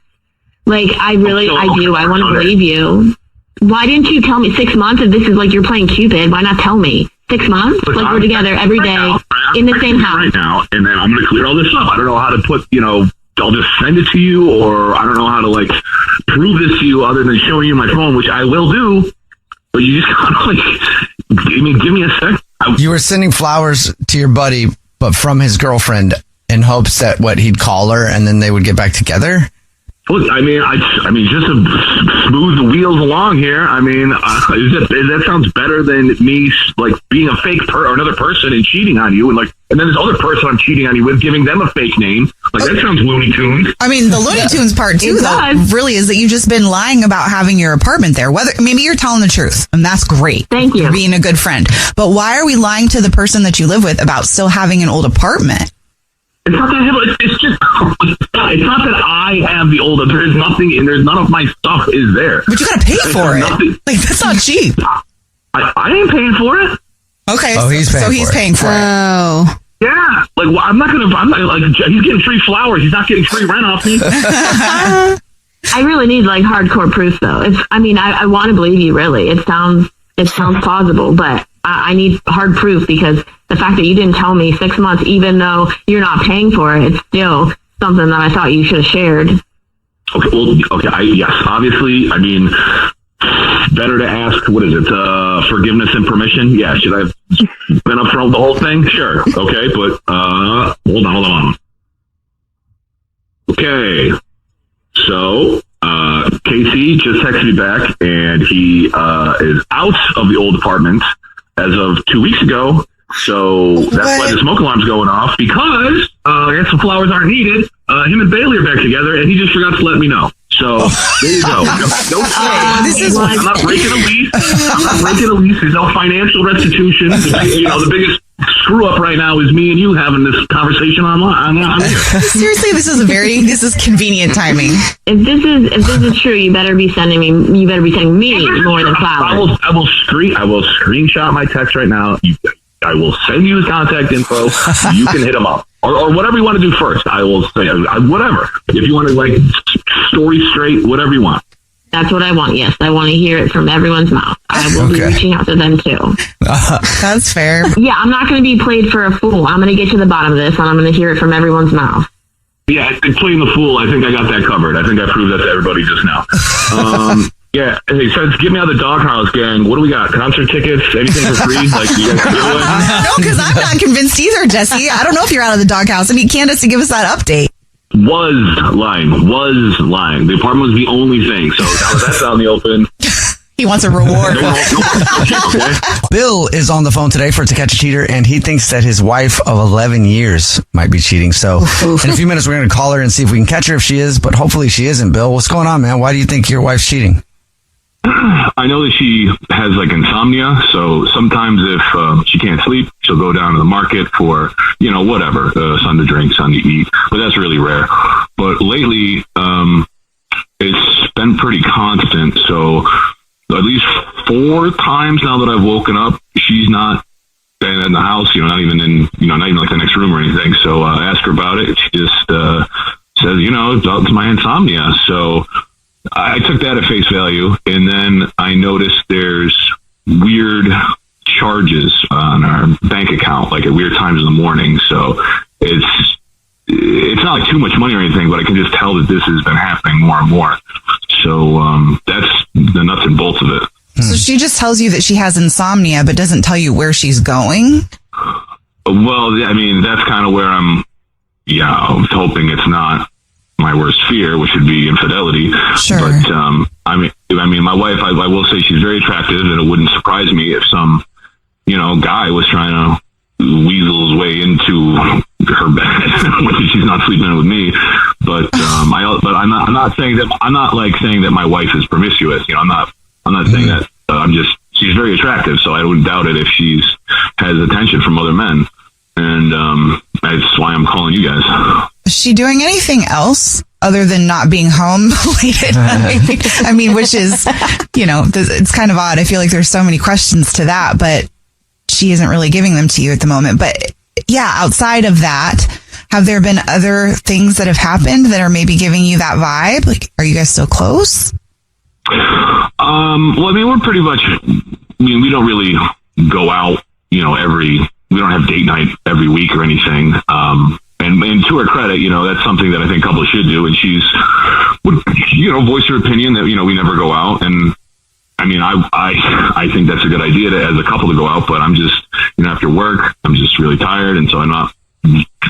S9: Like, I do. I want to believe you. Why didn't you tell me 6 months if this is like you're playing Cupid? Why not tell me? 6 months? Like we're together every day in the same house.
S11: Right now, and then I'm going to clear all this up. I don't know how to put, I'll just send it to you, or I don't know how to prove this to you other than showing you my phone, which I will do. But you just kind of give me a sec.
S4: You were sending flowers to your buddy, but from his girlfriend in hopes that he'd call her and then they would get back together.
S11: Look, I mean, just to smooth the wheels along here. I mean, that sounds better than me being a fake or another person and cheating on you, and then this other person I'm cheating on you with, giving them a fake name. That sounds Looney Tunes.
S3: I mean, the Looney Tunes part too, though, really is that you've just been lying about having your apartment there. Whether maybe you're telling the truth, and that's great.
S9: Thank you.
S3: You're being a good friend. But why are we lying to the person that you live with about still having an old apartment?
S11: It's not that it's just it's not that I have the older. There's nothing, and there's none of my stuff is there.
S3: But you gotta pay for it. That's not cheap.
S11: I ain't paying for it.
S3: Okay,
S4: he's
S3: paying for it.
S6: Oh.
S11: Yeah, I'm not he's getting free flowers. He's not getting free rent off me.
S9: I really need hardcore proof though. I want to believe you. Really, it sounds plausible, but I need hard proof because the fact that you didn't tell me 6 months, even though you're not paying for it, it's still something that I thought you should have shared.
S11: Okay, well, yes, obviously, I mean, better to ask, what is it, forgiveness and permission? Yeah, should I have been up front with the whole thing? Sure, okay, but, hold on. Okay, so, Casey just texted me back, and he is out of the old apartment as of 2 weeks ago. So that's why the smoke alarm's going off, because I guess the flowers aren't needed. Him and Bailey are back together, and he just forgot to let me know. So there you go. I'm not breaking a lease. There's no financial restitution. The biggest screw up right now is me and you having this conversation online.
S3: Seriously, this is convenient timing.
S9: If this is true, you better be sending me more than flowers.
S11: I will screenshot my text right now. I will send you his contact info. You can hit him up. Or whatever you want to do first. I will say, whatever. If you want to, story straight, whatever you want.
S9: That's what I want, yes. I want to hear it from everyone's mouth. I will be reaching out to them, too.
S3: That's fair.
S9: Yeah, I'm not going to be played for a fool. I'm going to get to the bottom of this, and I'm going to hear it from everyone's mouth.
S11: Yeah, playing the fool, I think I got that covered. I think I proved that to everybody just now. Yeah, hey, so get me out of the doghouse, gang. What do we got? Concert tickets? Anything for free? You guys do it?
S3: No, because I'm not convinced either, Jesse. I don't know if you're out of the doghouse. I need Candace to give us that update.
S11: Was lying. The apartment was the only thing. So now that's out in the open.
S3: He wants a reward.
S11: Okay.
S4: Bill is on the phone today for To Catch a Cheater, and he thinks that his wife of 11 years might be cheating. So in a few minutes, we're going to call her and see if we can catch her if she is, but hopefully she isn't. Bill, what's going on, man? Why do you think your wife's cheating?
S11: I know that she has insomnia, so sometimes if she can't sleep, she'll go down to the market for, whatever, something to drink, something to eat, but that's really rare. But lately, it's been pretty constant, so at least 4 times now that I've woken up, she's not been in the house, not even in, not even the next room or anything. So I ask her about it. She just says, it's my insomnia. So I took that at face value, and then I noticed there's weird charges on our bank morning. So it's not like too much money or anything, but I can just tell that this has been happening more and more. So that's the nuts and bolts of it.
S3: So she just tells you that she has insomnia, but doesn't tell you where she's going?
S11: Well, I mean, that's kind of where I'm hoping it's not my worst fear, which would be infidelity.
S3: Sure.
S11: But I mean, my wife, I will say she's very attractive, and it wouldn't surprise me if some, guy was trying to weasel his way into her bed when she's not sleeping with me. But I'm not saying that my wife is promiscuous. I'm not saying that. She's very attractive, so I wouldn't doubt it if she's has attention from other men, and that's why I'm calling you guys.
S3: Is she doing anything else other than not being home late at night? I mean, which is, it's kind of odd. I feel like there's so many questions to that, but she isn't really giving them to you at the moment. But yeah, outside of that, have there been other things that have happened that are maybe giving you that vibe? Like, are you guys still close?
S11: Well, I mean, we're pretty much, we don't really go out, we don't have date night every week or anything. And to her credit, that's something that I think couples should do. And she's would, voice her opinion that, we never go out. And I mean, I think that's a good idea as a couple to go out, but I'm just, after work, I'm just really tired. And so I'm not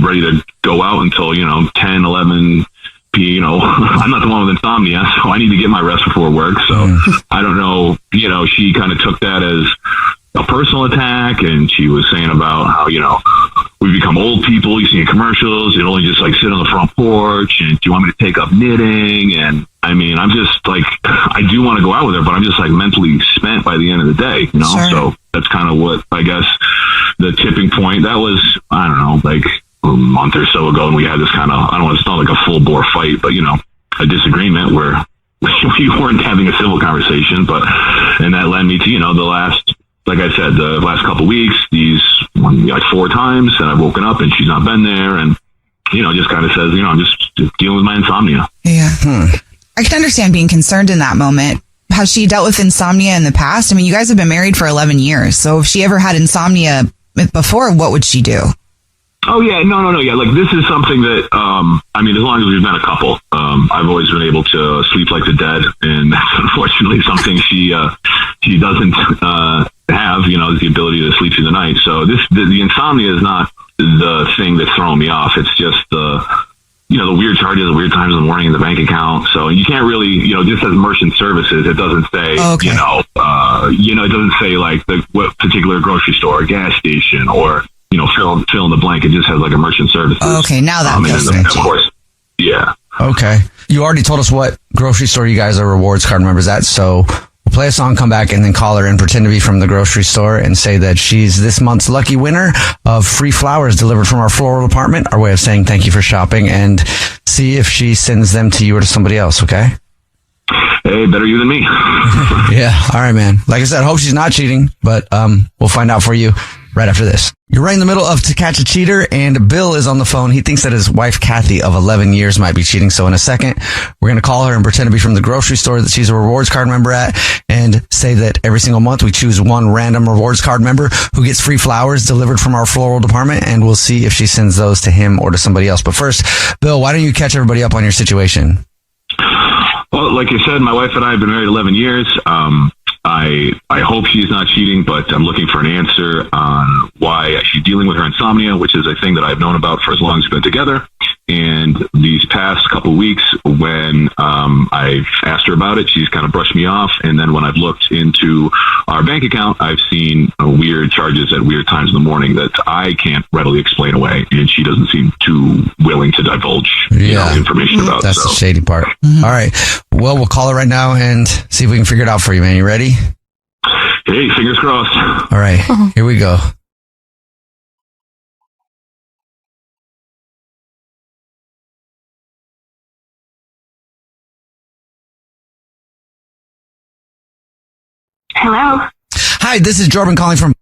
S11: ready to go out until, 10, 11 I'm not the one with insomnia, so I need to get my rest before work. So I don't know, she kind of took that as a personal attack, and she was saying about how, we become old people, you see in commercials, you only just like sit on the front porch, and do you want me to take up knitting? And I mean, I'm just like, I do want to go out with her, but I'm just like mentally spent by the end of the day,
S3: Sure.
S11: So that's kind of what, I guess, the tipping point, that was, I don't know, like a month or so ago, and we had this kind of, I don't know, it's not like a full bore fight, but a disagreement where we weren't having a civil conversation, and that led me to, the last, like I said, the last couple of weeks, these like 4 times, and I've woken up and she's not been there, and just kind of says, I'm just dealing with my insomnia.
S3: Yeah. I can understand being concerned in that moment. Has she dealt with insomnia in the past? I mean, you guys have been married for 11 years, so if she ever had insomnia before, what would she do?
S11: Oh yeah, no, yeah. Like this is something that, I mean, as long as we've been a couple, I've always been able to sleep like the dead, and that's unfortunately something she doesn't have. Is the ability to sleep through the night. So the insomnia is not the thing that's throwing me off. It's just the weird charges, the weird times in the morning in the bank account. So you can't really, just as merchant services, it doesn't say,
S3: okay.
S11: It doesn't say like what particular grocery store, or gas station, or fill in the blank. It just has like a merchant services.
S3: Okay, now that makes
S11: sense.
S3: sense.
S11: Of course, yeah.
S1: Okay. You already told us what grocery store you guys are rewards card members at, so we'll play a song, come back, and then call her and pretend to be from the grocery store and say that she's this month's lucky winner of free flowers delivered from our floral department, our way of saying thank you for shopping, and see if she sends them to you or to somebody else, okay?
S11: Hey, better you than me.
S1: Yeah. All right, man. Like I said, hope she's not cheating, but we'll find out for you right after this. You're right in the middle of To Catch a Cheater, and Bill is on the phone. He thinks that his wife, Kathy, of 11 years might be cheating. So in a second, we're going to call her and pretend to be from the grocery store that she's a rewards card member at, and say that every single month we choose one random rewards card member who gets free flowers delivered from our floral department, and we'll see if she sends those to him or to somebody else. But first, Bill, why don't you catch everybody up on your situation?
S11: Well, like you said, my wife and I have been married 11 years. I hope she's not cheating, but I'm looking for an answer on why she's dealing with her insomnia, which is a thing that I've known about for as long as we've been together. And these past couple of weeks, when I've asked her about it, she's kind of brushed me off. And then when I've looked into our bank account, I've seen weird charges at weird times in the morning that I can't readily explain away. And she doesn't seem too willing to divulge information about.
S1: That's the shady part. All right. Well, we'll call her right now and see if we can figure it out for you, man. You ready?
S11: Hey, fingers crossed.
S1: All right. Here we go.
S9: Hello.
S1: Hi, this is Jordan calling from...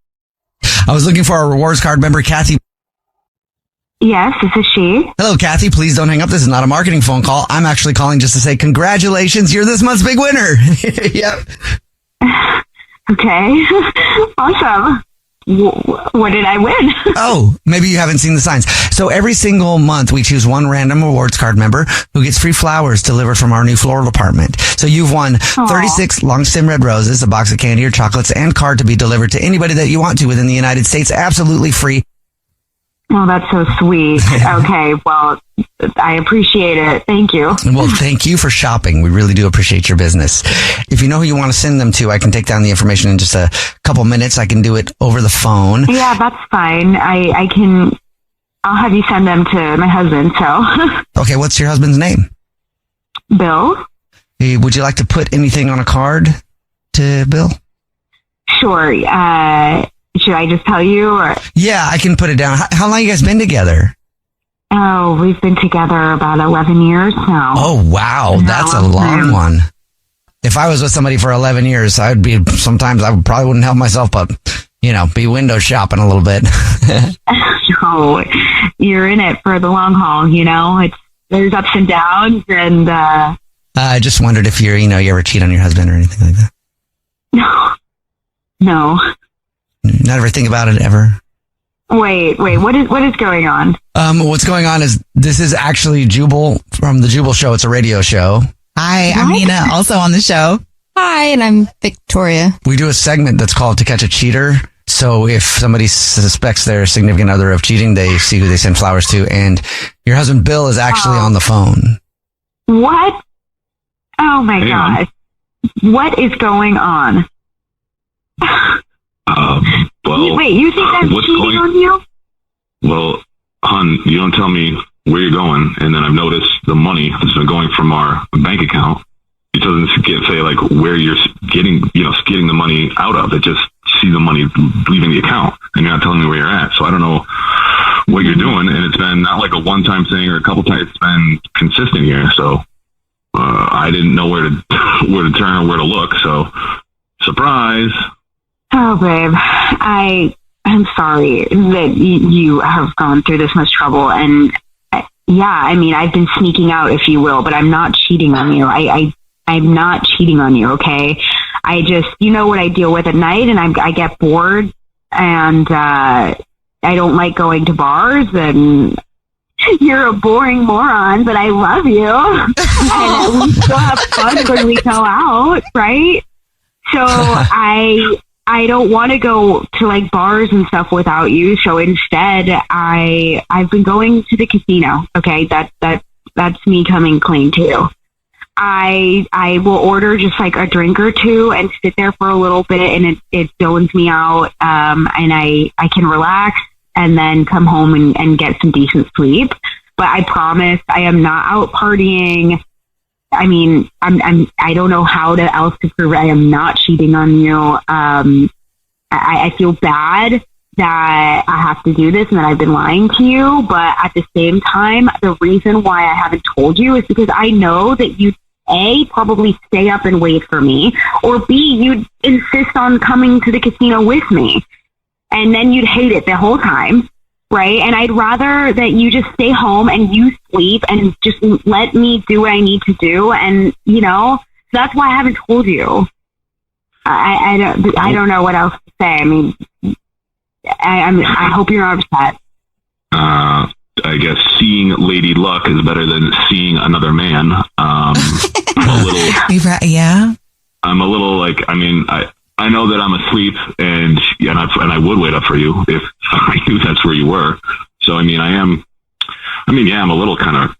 S1: I was looking for our rewards card member, Kathy.
S9: Yes, this is she.
S1: Hello, Kathy. Please don't hang up. This is not a marketing phone call. I'm actually calling just to say congratulations. You're this month's big winner. Yep.
S9: Okay. Awesome. what did I win?
S1: Oh, maybe you haven't seen the signs. So every single month we choose one random rewards card member who gets free flowers delivered from our new floral department. So you've won 36 long stem red roses, a box of candy or chocolates, and card to be delivered to anybody that you want to within the United States, absolutely free.
S9: Oh, that's so sweet. Okay, well, I appreciate it. Thank you.
S1: Well, thank you for shopping. We really do appreciate your business. If you know who you want to send them to, I can take down the information in just a couple minutes. I can do it over the phone.
S9: Yeah, that's fine. I'll have you send them to my husband, so.
S1: Okay, what's your husband's name?
S9: Bill?
S1: Hey, would you like to put anything on a card to Bill?
S9: Sure. Should I just tell you? Or?
S1: Yeah, I can put it down. How long you guys been together?
S9: Oh, we've been together about 11 years now.
S1: Oh, wow. That's a long one. If I was with somebody for 11 years, sometimes I probably wouldn't help myself, but, be window shopping a little bit.
S9: No, you're in it for the long haul, there's ups and downs, and,
S1: I just wondered if you ever cheat on your husband or anything like that.
S9: No.
S1: Not ever think about it ever?
S9: Wait, what is going on?
S1: What's going on is this is actually Jubal from the Jubal Show. It's a radio show.
S3: Hi, I'm Nina, also on the show.
S6: Hi, and I'm Victoria.
S1: We do a segment that's called To Catch a Cheater. So if somebody suspects their significant other of cheating, they see who they send flowers to. And your husband, Bill, is actually on the phone.
S9: What? Oh, my gosh. What is going on?
S11: Well,
S9: wait, you think I'm cheating on you?
S11: Well, hon, you don't tell me where you're going, and then I've noticed the money that's been going from our bank account. It doesn't say like where you're getting the money out of. It just see the money leaving the account, and you're not telling me where you're at. So I don't know what you're doing, and it's been not like a one-time thing or a couple times. It's been consistent here. So I didn't know where to turn or where to look. So surprise.
S9: Oh, babe, I'm sorry that you have gone through this much trouble. And I've been sneaking out, if you will, but I'm not cheating on you. I'm not cheating on you, okay? I just, what I deal with at night, and I get bored, and I don't like going to bars, and you're a boring moron, but I love you. And we still have fun when we go out, right? So I don't want to go to like bars and stuff without you. So instead, I've been going to the casino. Okay, that's me coming clean to you. I will order just like a drink or two and sit there for a little bit, and it zones me out. And I can relax and then come home and get some decent sleep. But I promise I am not out partying. I mean, I don't know how else to prove it. I am not cheating on you. I feel bad that I have to do this and that I've been lying to you. But at the same time, the reason why I haven't told you is because I know that you'd A, probably stay up and wait for me, or B, you'd insist on coming to the casino with me. And then you'd hate it the whole time. Right. And I'd rather that you just stay home and you sleep and just let me do what I need to do. And, that's why I haven't told you. I don't know what else to say. I mean, I hope you're not upset.
S11: I guess seeing Lady Luck is better than seeing another man. I'm a little,
S3: yeah.
S11: I'm a little like, I know that I'm asleep, and I would wait up for you if I knew that's where you were. So, I'm a little kind of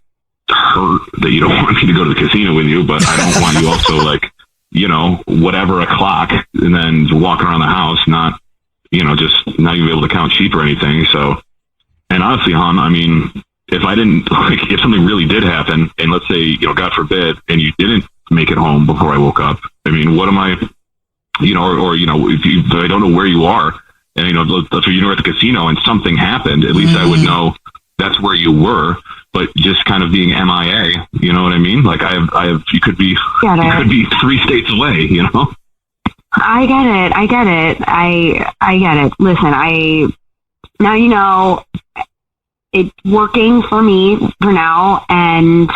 S11: hurt that you don't want me to go to the casino with you, but I don't want you also like, whatever o'clock and then walking around the house, not, just not even able to count sheep or anything. So, and honestly, hon, if I didn't, like, if something really did happen, and let's say, God forbid, and you didn't make it home before I woke up, what am I, if I don't know where you are, and, let's say you were at the casino and something happened, at least I would know that's where you were. But just kind of being MIA, you know what I mean? Like you could be 3 states away,
S9: I get it. I get it. Listen, now it's working for me for now, and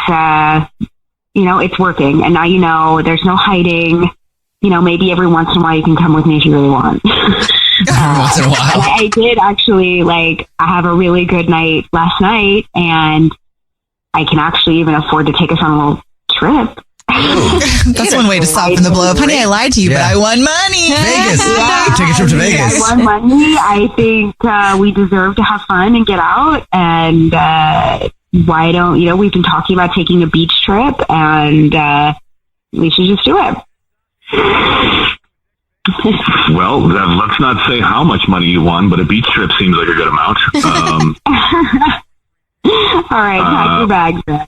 S9: it's working. And now there's no hiding. Maybe every once in a while you can come with me if you really want.
S1: once in a while.
S9: I did actually, like, I have a really good night last night, and I can actually even afford to take us on a little trip.
S3: That's one way to soften the blow. Honey, I lied to you, but I won money.
S1: Vegas.
S9: Yeah,
S1: Take a trip to Vegas.
S9: I won money. I think we deserve to have fun and get out. And why don't, we've been talking about taking a beach trip, and we should just do it.
S11: Well, let's not say how much money you won, but a beach trip seems like a good amount.
S9: All right, pack your bags then.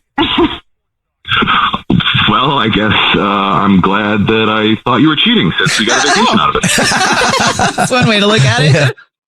S11: Well, I guess I'm glad that I thought you were cheating since we got a vacation out of it.
S3: That's one way to look at it.